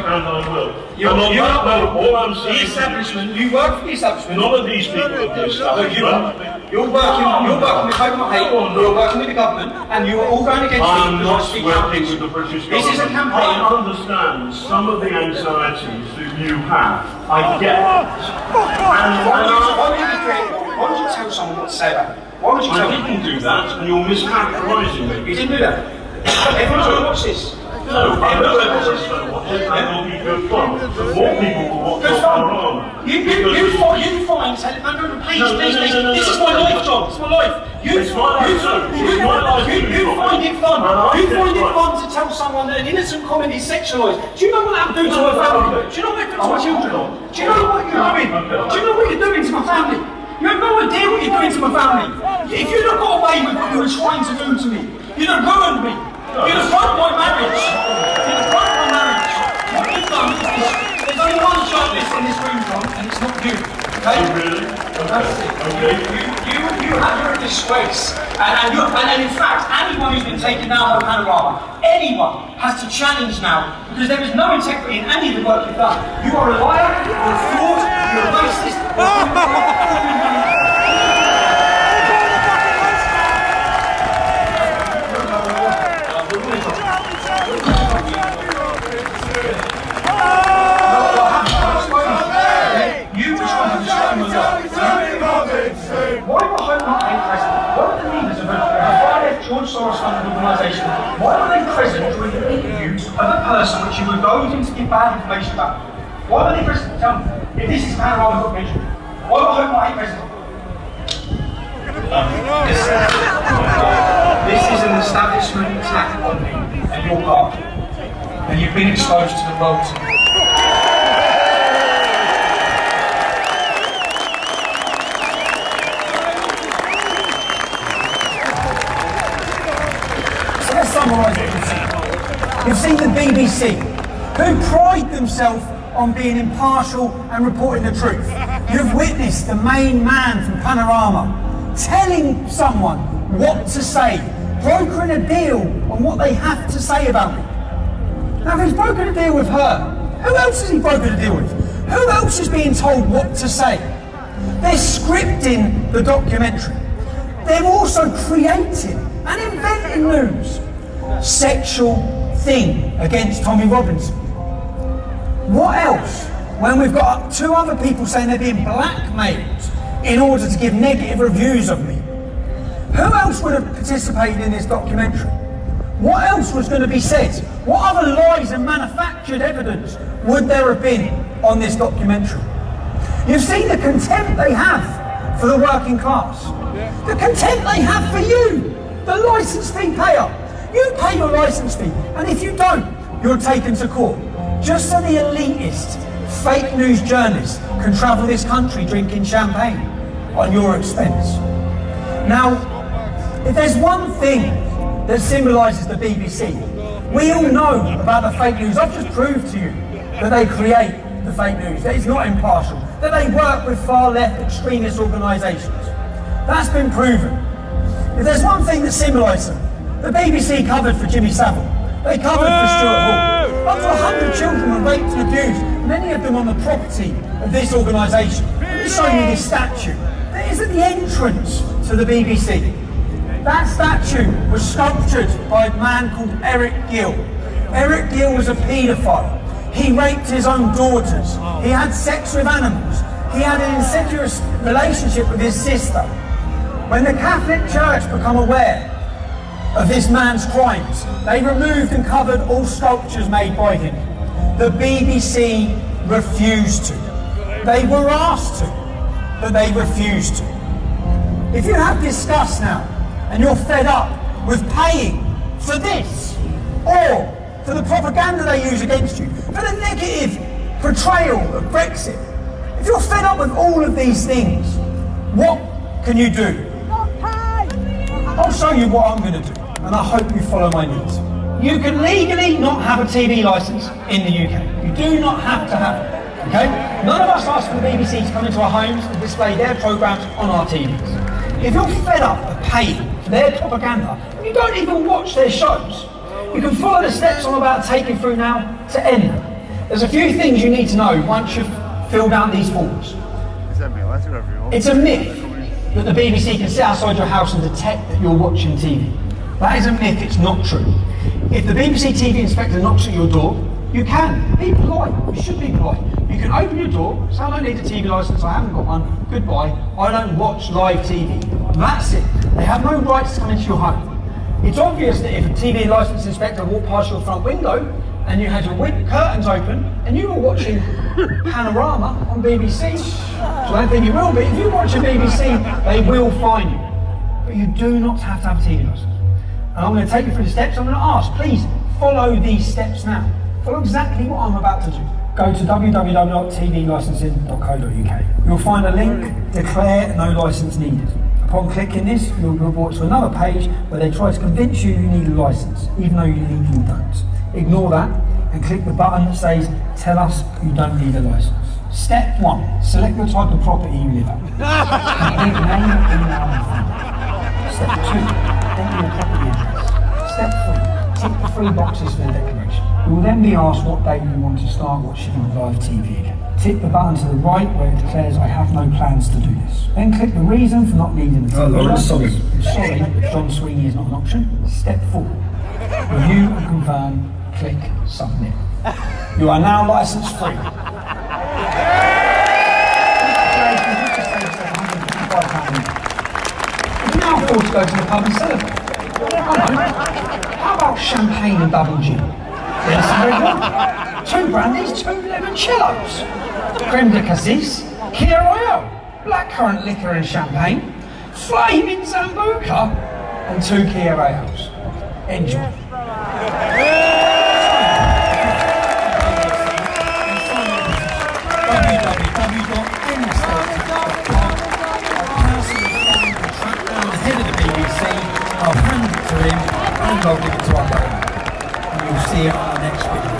and I will. All I'm saying is you work for the establishment. None of these people are the establishment. You're working with Hogan Hate, you're working with the government, and you're all going against me. I'm not working with the British government. This is a campaign. I understand some of the anxieties that you have. I get that. Why would you tell someone what to say about it? Why would you tell them? I didn't do that, and you're mischaracterising me. You didn't do that. Everyone's going to watch this. No, I know everyone's going to watch it, and it'll be good fun. More people will watch it. You find, please, this is my life, John. It's my life. You find it fun. You find it fun to tell someone that an innocent comment is sexualised. Do you know what that would do to my family? Do you know what it does to my children? Do you know what you're doing? Do you know what you're doing to my family? You have no idea what you're doing to my family. If you'd have got away with what you were trying to do to me, you'd have ruined me. You'd have broke my marriage. You'd have broke my marriage. What you've done is this. There's only one journalist in this room, John, and it's not you. Okay? Really? That's it. Okay. You're a disgrace. And in fact, anyone who's been taken down by Panorama, anyone has to challenge now, because there is no integrity in any of the work you've done. You are a liar, you're a fraud, you're a racist, person which you were goading to give bad information about. Why were they president? Tell me. If this is Panorama documentary, why would Hope not hate president? This is an establishment attack on me and your party. And you've been exposed to the world. So let's summarise what you've seen. You've seen the BBC, who pride themselves on being impartial and reporting the truth. You've witnessed the main man from Panorama telling someone what to say, brokering a deal on what they have to say about me. Now, if he's broken a deal with her, who else has he broken a deal with? Who else is being told what to say? They're scripting the documentary. They're also creating and inventing news. Sexual thing against Tommy Robinson. What else? When we've got 2 other people saying they're being blackmailed in order to give negative reviews of me. Who else would have participated in this documentary? What else was going to be said? What other lies and manufactured evidence would there have been on this documentary? You've seen the contempt they have for the working class. The contempt they have for you, the licence fee payer. You pay your licence fee, and if you don't, you're taken to court. Just so the elitist, fake news journalists can travel this country drinking champagne on your expense. Now, if there's one thing that symbolises the BBC, we all know about the fake news. I've just proved to you that they create the fake news, that it's not impartial, that they work with far-left extremist organisations. That's been proven. If there's one thing that symbolises them, the BBC covered for Jimmy Savile. They covered for Stuart Hall. Up to 100 children were raped and abused, many of them on the property of this organisation. Let me show you this statue. That is at the entrance to the BBC. That statue was sculptured by a man called Eric Gill. Eric Gill was a paedophile. He raped his own daughters. He had sex with animals. He had an incestuous relationship with his sister. When the Catholic Church became aware of this man's crimes, they removed and covered all sculptures made by him. The BBC refused to. They were asked to, but they refused to. If you have disgust now, and you're fed up with paying for this, or for the propaganda they use against you, for the negative portrayal of Brexit, if you're fed up with all of these things, what can you do? I'll show you what I'm going to do, and I hope you follow my lead. You can legally not have a TV licence in the UK. You do not have to have it, okay? None of us ask for the BBC to come into our homes and display their programmes on our TVs. If you're fed up of paying for their propaganda, and you don't even watch their shows, you can follow the steps I'm about to take you through now to end them. There's a few things you need to know once you've filled out these forms. It's a myth that the BBC can sit outside your house and detect that you're watching TV. That is a myth, it's not true. If the BBC TV inspector knocks at your door, you can. Be polite, you should be polite. You can open your door, say I don't need a TV licence, I haven't got one, goodbye, I don't watch live TV. That's it. They have no rights to come into your home. It's obvious that if a TV licence inspector walked past your front window and you had your curtains open and you were watching Panorama on BBC, so I don't think you will be, if you watch a BBC, they will fine you. But you do not have to have a TV licence. And I'm going to take you through the steps. I'm going to ask, please follow these steps now. Follow exactly what I'm about to do. Go to www.tvlicensing.co.uk. You'll find a link, declare no licence needed. Upon clicking this, you'll be brought to another page where they try to convince you you need a licence, even though you legally don't. Ignore that and click the button that says, tell us you don't need a licence. Step 1, select the type of property you live at. Complete name, email and phone. Step 2, enter your property address. Step 3, tick the 3 boxes for the declaration. You will then be asked what date you want to start watching live TV again. Tick the button to the right where it declares I have no plans to do this. Then click the reason for not needing a TV licence. Sorry, John Sweeney is not an option. Step 4, review and confirm, click submit. You are now licence free. You can now afford to go to the pub and celebrate. How about champagne and double gin? Then some red wine, 2 brandies, 2 limoncellos, creme de cassis, Kia Royale, blackcurrant liquor and champagne, flaming Sambuca, and 2 Kia Royales. Enjoy. I'll hand it to him and I'll give it to our guy. And you'll see it on the next video.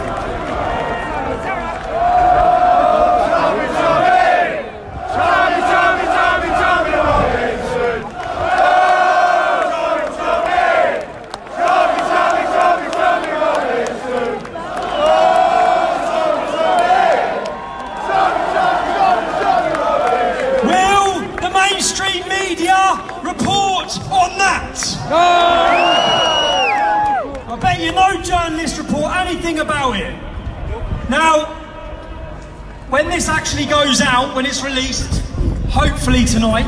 Will the mainstream media report on that? I bet you no journalists report anything about it. Now, when this actually goes out, when it's released, hopefully tonight,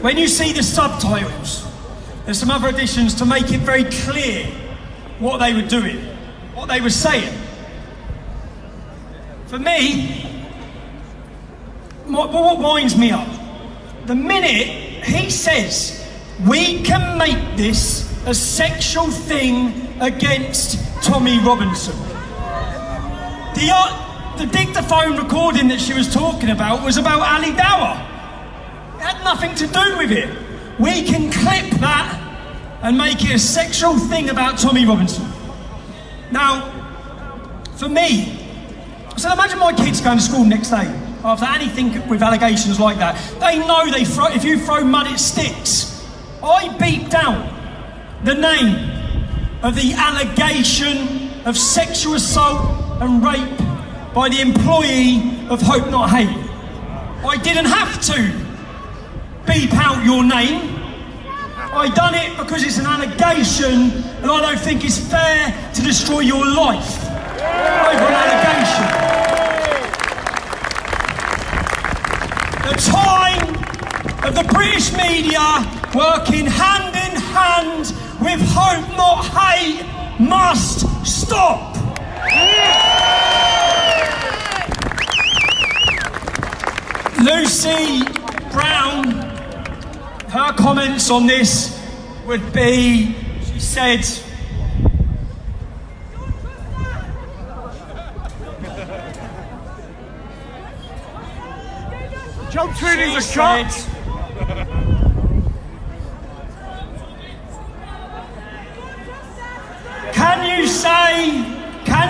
when you see the subtitles, there's some other additions to make it very clear what they were doing, what they were saying. For me, what winds me up, the minute he says, we can make this a sexual thing against Tommy Robinson. The dictaphone recording that she was talking about was about Ali Dawah. It had nothing to do with it. We can clip that and make it a sexual thing about Tommy Robinson. Now, for me, so imagine my kids going to school next day after anything with allegations like that. They know if you throw mud, it sticks. I beat down the name of the allegation of sexual assault and rape by the employee of Hope Not Hate. I didn't have to beep out your name. I done it because it's an allegation and I don't think it's fair to destroy your life over an allegation. The time of the British media working hand in hand with Hope Not Hate must stop. Lucy Brown, her comments on this would be, she said, John Tweedie's a shot. Can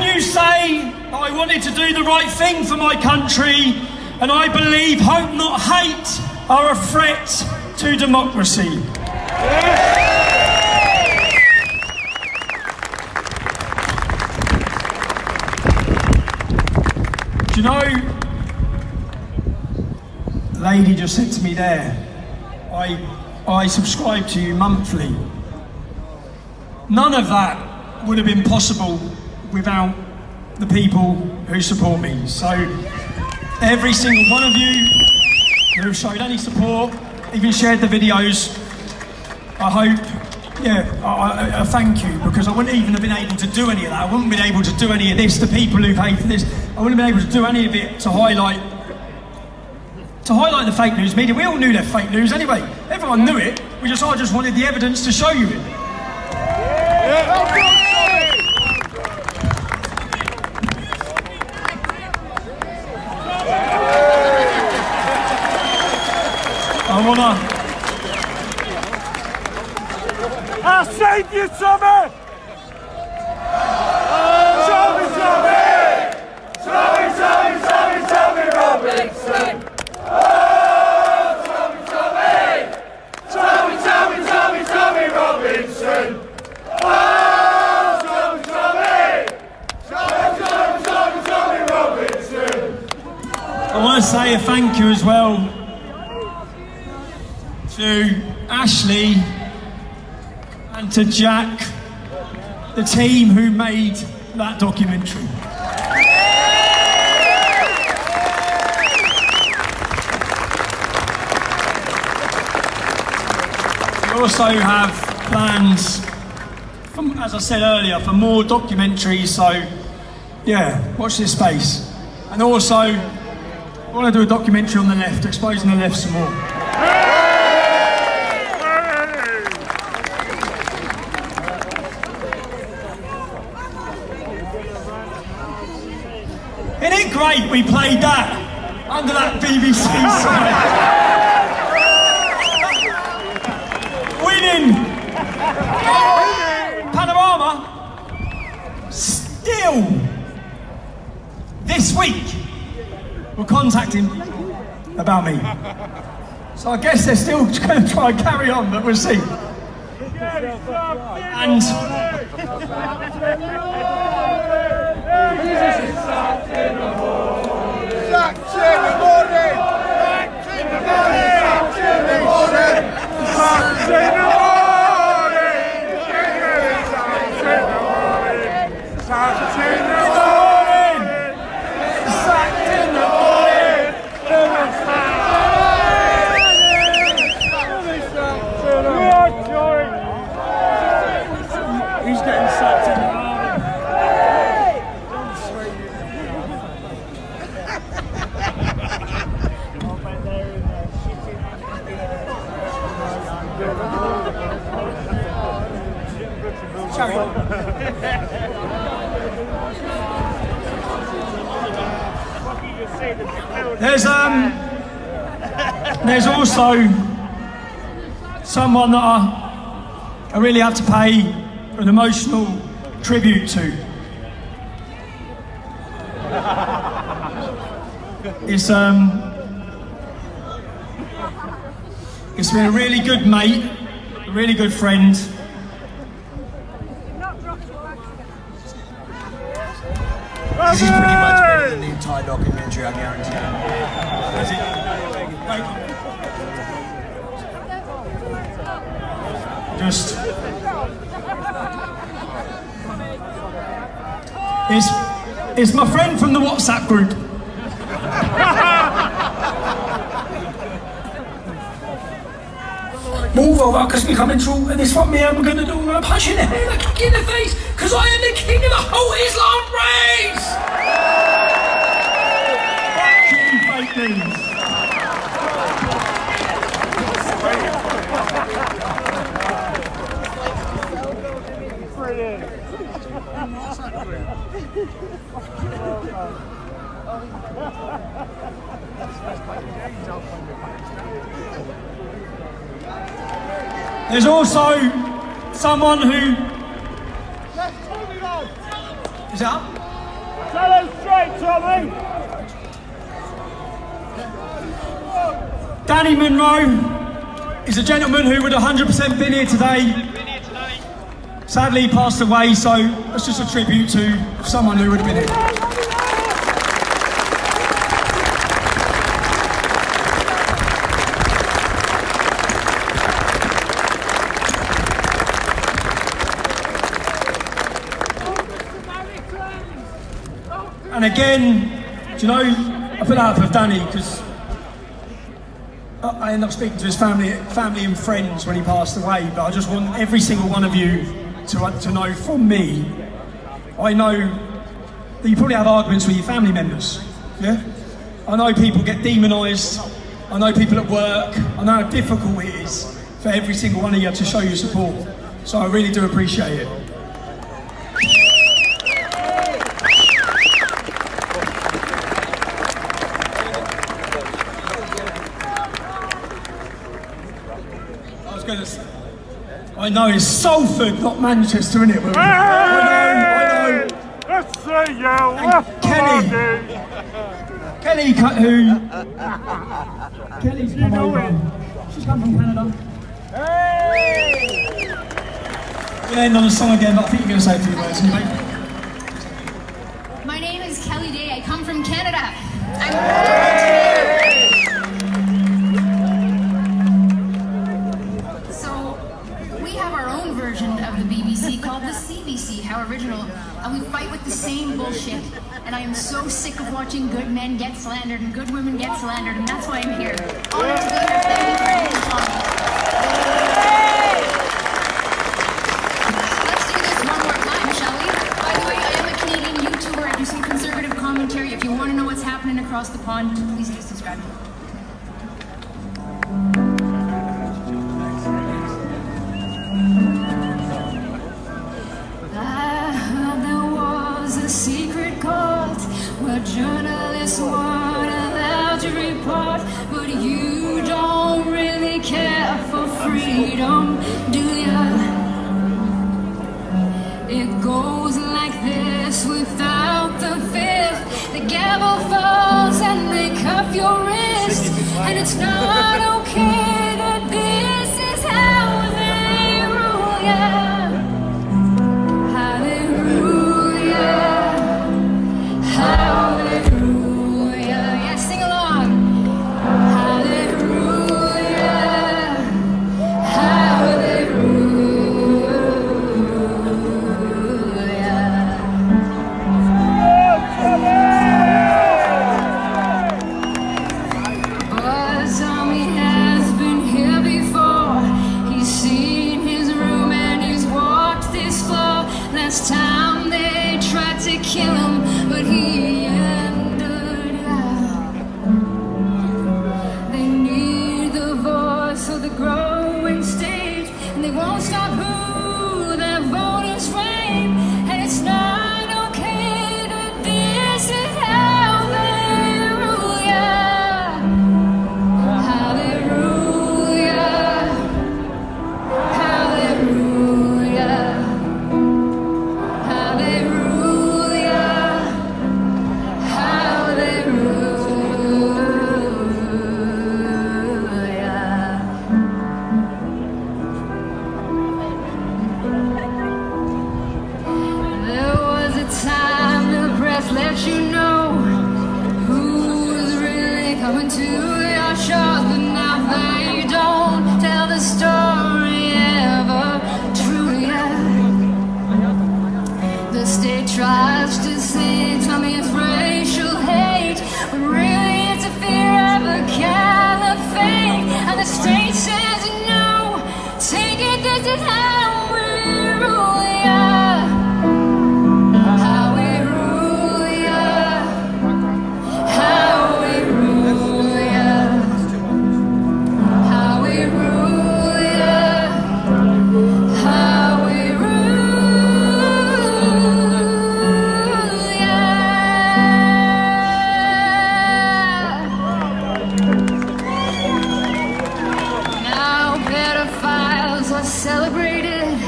you say I wanted to do the right thing for my country and I believe Hope Not Hate are a threat to democracy? Do you know, the lady just said to me there, I subscribe to you monthly. None of that would have been possible without the people who support me. So every single one of you who have showed any support, even shared the videos, I hope, I thank you, because I wouldn't even have been able to do any of that. I wouldn't have been able to do any of this, the people who paid for this. I wouldn't have been able to do any of it to highlight the fake news media. We all knew they're fake news anyway. Everyone knew it. I just wanted the evidence to show you it. I saved you, Tommy! Tommy Robinson! Tommy Robinson! Tommy Robinson! I want to say a thank you as well to Ashley and to Jack, the team who made that documentary. We also have plans, as I said earlier, for more documentaries, so Yeah, watch this space. And also, I want to do a documentary on the left, exposing the left some more. Isn't it great we played that under that BBC sign? Winning! Panorama, still, this week, were contacting about me. So I guess they're still going to try and carry on, but we'll see. And He's getting sacked in the army. There's also someone that I really have to pay an emotional tribute to. It's been a really good mate, a really good friend. This is pretty much better than the entire documentary, I guarantee It's my friend from the WhatsApp group. Move over, because we're coming through, and this is what me and I'm going to do. I'm going to punch you in the head, a kick in the face, because I am the king of the whole Islam race! Fuck you, fake news. There's also someone who... Is that up? Tell him straight, Tommy! Danny Monroe is a gentleman who would 100% been here today. Sadly, he passed away, so that's just a tribute to someone who would have been here. And again, do you know, I put that up with Danny because I ended up speaking to his family and friends when he passed away, but I just want every single one of you to know from me, I know that you probably have arguments with your family members, yeah? I know people get demonised, I know people at work, I know how difficult it is for every single one of you to show your support, so I really do appreciate it. I know it's Salford, not Manchester, innit? Hey! I know. Let's see you. Kelly, Kelly's come over. She's come from Canada. Hey! We'll end on a song again, but I think you're going to say a few words anyway. My name is Kelly Day. I come from Canada. Called the CBC, how original, and we fight with the same bullshit, and I am so sick of watching good men get slandered and good women get slandered, and that's why I'm here. Honored to be here. Thank you for having me. Let's do this one more time, shall we? By the way, I am a Canadian YouTuber. I do some freedom, do ya? It goes like this without the fifth. The gavel falls and they cuff your wrist, and it's not okay that this is how they rule ya. Last time they tried to kill him, but he ended up. They need the voice of the growing stage, and they won't stop who their voters frame. And it's not okay that this is how they rule ya. How they rule ya. How they rule ya. Let you know who is really coming to your shores, but now they don't tell the story ever truly. The state tries to say, tell me it's racial hate, but really it's a fear of a caliphate. And the state says no, take it, this is how we rule ya. Celebrated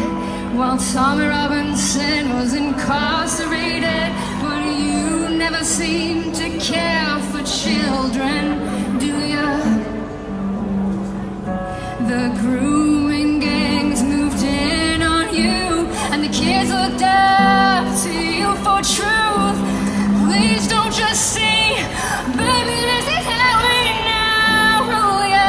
while Tommy Robinson was incarcerated, but you never seem to care for children, do ya? The grooming gangs moved in on you, and the kids looked up to you for truth. Please don't just say, baby, this is how we now rule ya.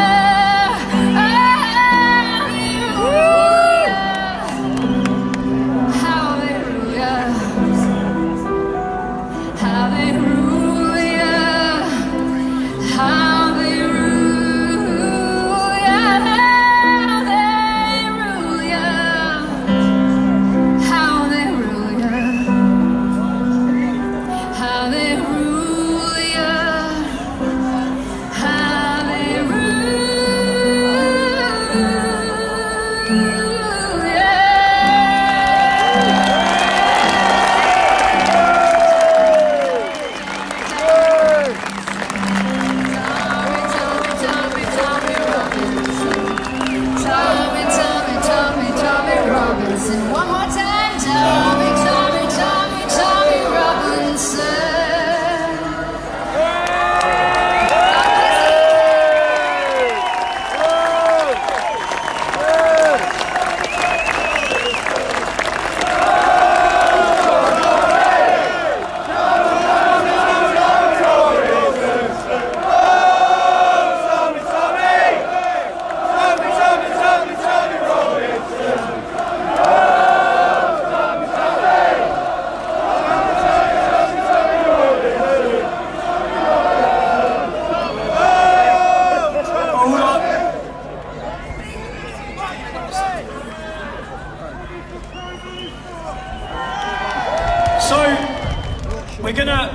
We're gonna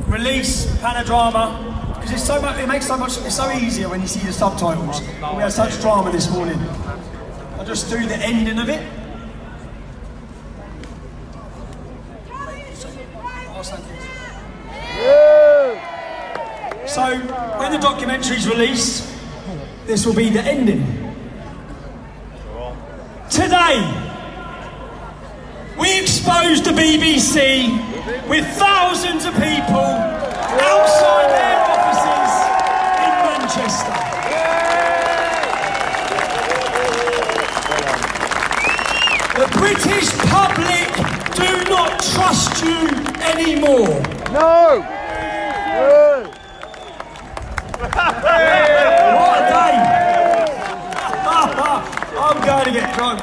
release Panadrama because it's so much. It makes so much. It's so easier when you see the subtitles. We had such drama this morning. I'll just do the ending of it. So when the documentary's released, this will be the ending. today, we exposed the BBC with thousands of people outside their offices in Manchester. The British public do not trust you anymore. No! What a day! I'm going to get drunk.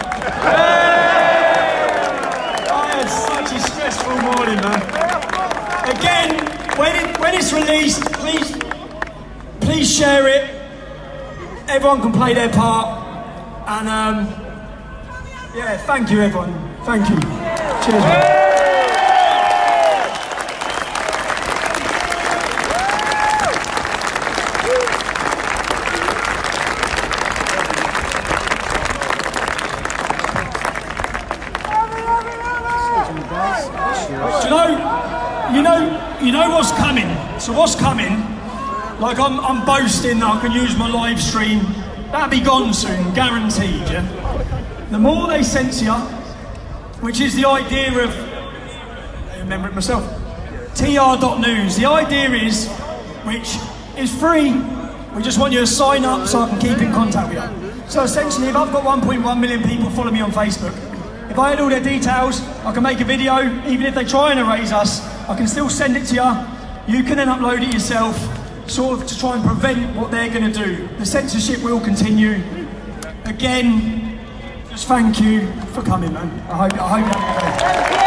I had such a stressful morning, man. Again, when it's released, please share it. Everyone can play their part. And yeah, thank you, everyone. Thank you. Cheers, man. You know what's coming. So what's coming? Like I'm boasting that I can use my live stream. That'll be gone soon, guaranteed. Yeah. The more they censor you, which is the idea of, I remember it myself, tr.news. The idea is, which is free. We just want you to sign up so I can keep in contact with you. So essentially, if I've got 1.1 million people follow me on Facebook, if I had all their details, I can make a video. Even if they try and erase us, I can still send it to you. You can then upload it yourself, sort of to try and prevent what they're going to do. The censorship will continue. Again, just thank you for coming, man. I hope you have a good day.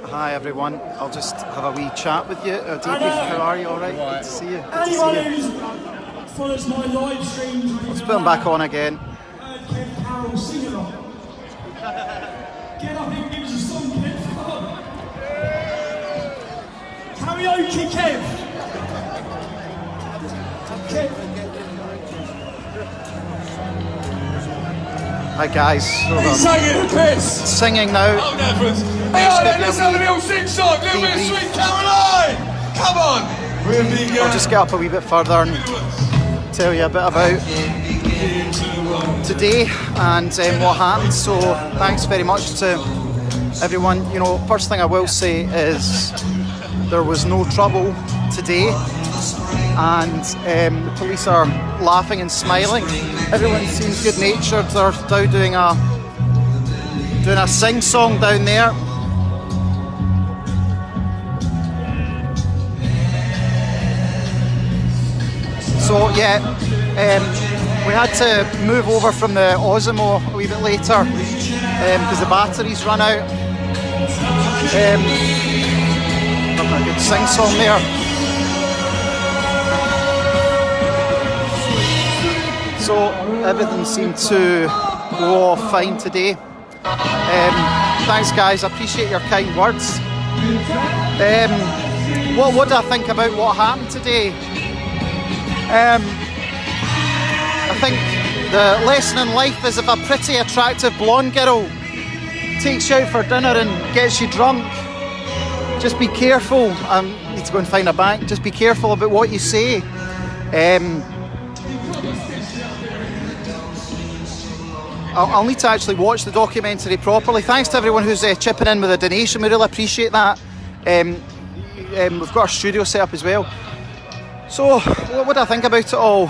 Hi everyone, I'll just have a wee chat with you. Davey, how are you? Alright? Good to see you. Anyone who follows my live streams, let's put them back on again. Kev Carroll, sing along. Get up and give us a song, Kev. Come on. Karaoke, Kev. Kev. Hi guys. Singing now. Hey, let's have a little sing-song, a little bit of Sweet Caroline! Come on! I'll just get up a wee bit further and tell you a bit about today and what happened. So thanks very much to everyone. You know, first thing I will say is there was no trouble today, and the police are laughing and smiling. Everyone seems good-natured. They're now doing a sing-song down there. So yeah, we had to move over from the Osimo a wee bit later because the batteries run out. Having a good sing-song there. So everything seemed to go off fine today. Thanks guys, I appreciate your kind words. What do I think about what happened today? I think the lesson in life is if a pretty attractive blonde girl takes you out for dinner and gets you drunk, just be careful. I need to go and find a bank. Just be careful about what you say. I'll need to actually watch the documentary properly. Thanks to everyone who's chipping in with a donation. We really appreciate that. We've got our studio set up as well. So, what do I think about it all?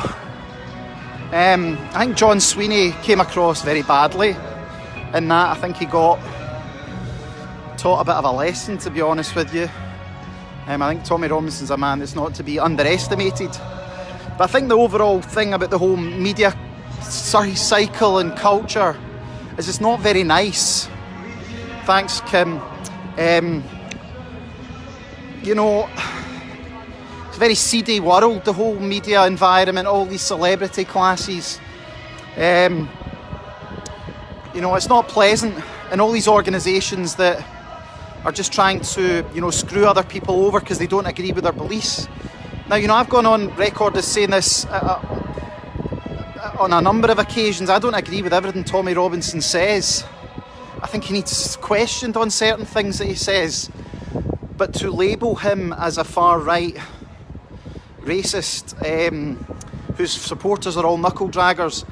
I think John Sweeney came across very badly in that. I think he got taught a bit of a lesson, to be honest with you. I think Tommy Robinson's a man that's not to be underestimated. But I think the overall thing about the whole media cycle and culture is it's not very nice. Thanks, Kim. You know, it's a very seedy world, the whole media environment, all these celebrity classes. You know, it's not pleasant, and all these organisations that are just trying to, you know, screw other people over because they don't agree with their beliefs. Now, you know, I've gone on record as saying this on a number of occasions. I don't agree with everything Tommy Robinson says. I think he needs questioned on certain things that he says. But to label him as a far-right racist, whose supporters are all knuckle-draggers,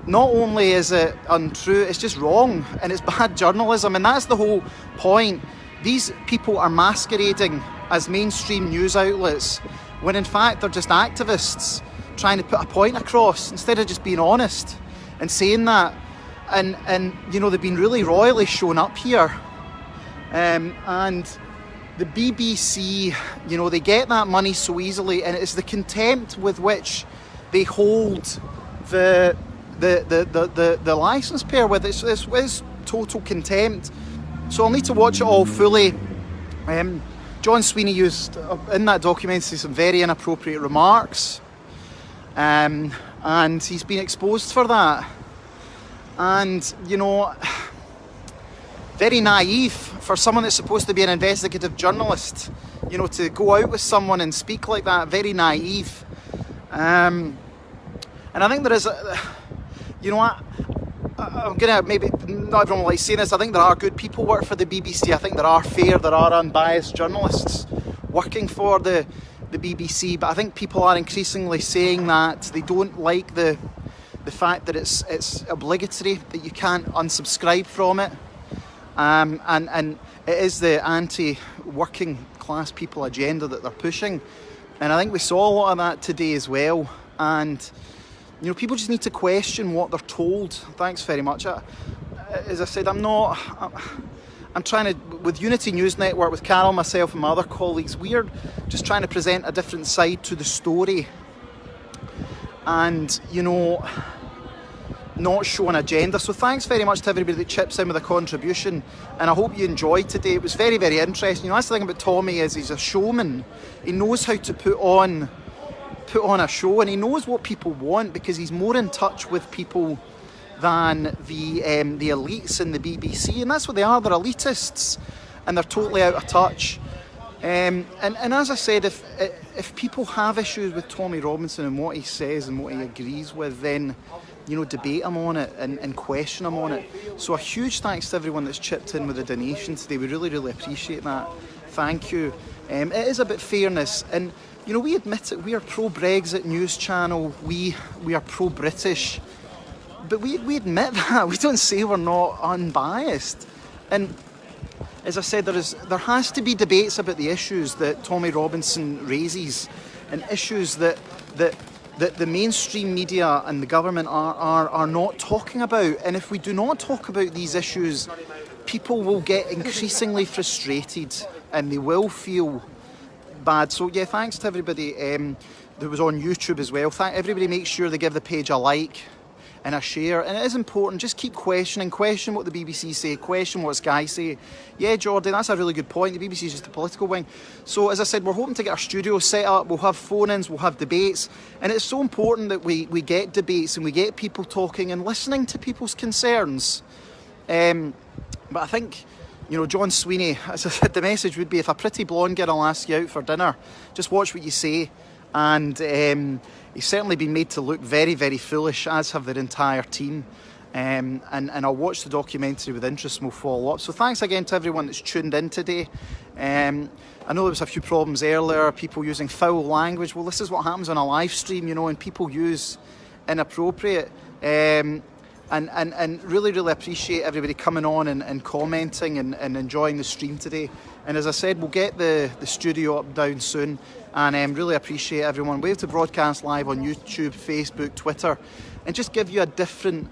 not only is it untrue, it's just wrong, and it's bad journalism, and that's the whole point. These people are masquerading as mainstream news outlets, when in fact they're just activists trying to put a point across, instead of just being honest and saying that. And you know, they've been really royally shown up here. And the BBC, you know, they get that money so easily, and it's the contempt with which they hold the licence payer with it. It's total contempt. So I'll need to watch it all fully. John Sweeney used in that documentary some very inappropriate remarks, and he's been exposed for that. And, you know, very naive for someone that's supposed to be an investigative journalist, you know, to go out with someone and speak like that. Very naive. And I think there is you know, I'm gonna, maybe not everyone will like saying this, I think there are good people work for the BBC. I think there are fair, there are unbiased journalists working for the BBC, but I think people are increasingly saying that they don't like the fact that it's obligatory, that you can't unsubscribe from it, and it is the anti-working class people agenda that they're pushing, and I think we saw a lot of that today as well. And you know, people just need to question what they're told. Thanks very much. As I said, I'm trying to, with Unity News Network, with Carol, myself and my other colleagues, we're just trying to present a different side to the story, and, you know, not show an agenda. So thanks very much to everybody that chips in with a contribution, and I hope you enjoyed today. It was very, very interesting. You know, that's the thing about Tommy, is he's a showman. He knows how to put on a show, and he knows what people want, because he's more in touch with people than the elites in the BBC, and that's what they are. They're elitists, and they're totally out of touch. And as I said, if people have issues with Tommy Robinson and what he says and what he agrees with, then, you know, debate him on it and question him on it. So a huge thanks to everyone that's chipped in with a donation today. We really, really appreciate that. Thank you. It is about fairness, and you know, we admit it. We are pro-Brexit news channel. We are pro-British, but we admit that. We don't say we're not unbiased. And as I said, there has to be debates about the issues that Tommy Robinson raises, and issues that the mainstream media and the government are not talking about. And if we do not talk about these issues, people will get increasingly frustrated, and they will feel bad. So yeah, thanks to everybody that was on YouTube as well. Everybody make sure they give the page a like and a share, and it is important. Just keep questioning, question what the BBC say, question what Sky say. Yeah, Jordan, that's a really good point. The BBC is just a political wing. So as I said, we're hoping to get our studio set up. We'll have phone-ins, we'll have debates, and it's so important that we get debates and we get people talking and listening to people's concerns. But I think, you know, John Sweeney, as I said, the message would be, if a pretty blonde girl asks you out for dinner, just watch what you say. And he's certainly been made to look very, very foolish, as have their entire team. And I'll watch the documentary with interest and we'll follow up. So thanks again to everyone that's tuned in today. I know there was a few problems earlier, people using foul language. Well, this is what happens on a live stream, you know, and people use inappropriate. And really, really appreciate everybody coming on and commenting and enjoying the stream today. And as I said, we'll get the studio up down soon, and really appreciate everyone. We're able to broadcast live on YouTube, Facebook, Twitter, and just give you a different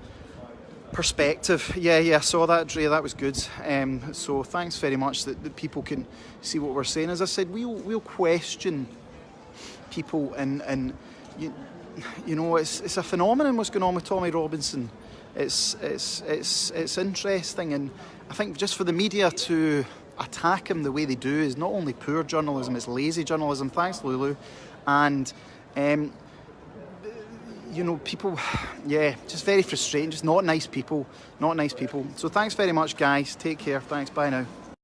perspective. Yeah, I saw that, Dre, that was good. So thanks very much that people can see what we're saying. As I said, we'll question people, and you know, it's a phenomenon what's going on with Tommy Robinson. It's interesting, and I think just for the media to attack him the way they do is not only poor journalism, it's lazy journalism. Thanks, Lulu. And you know, people, yeah, just very frustrating, just not nice people. So thanks very much, guys. Take care. Thanks. Bye now.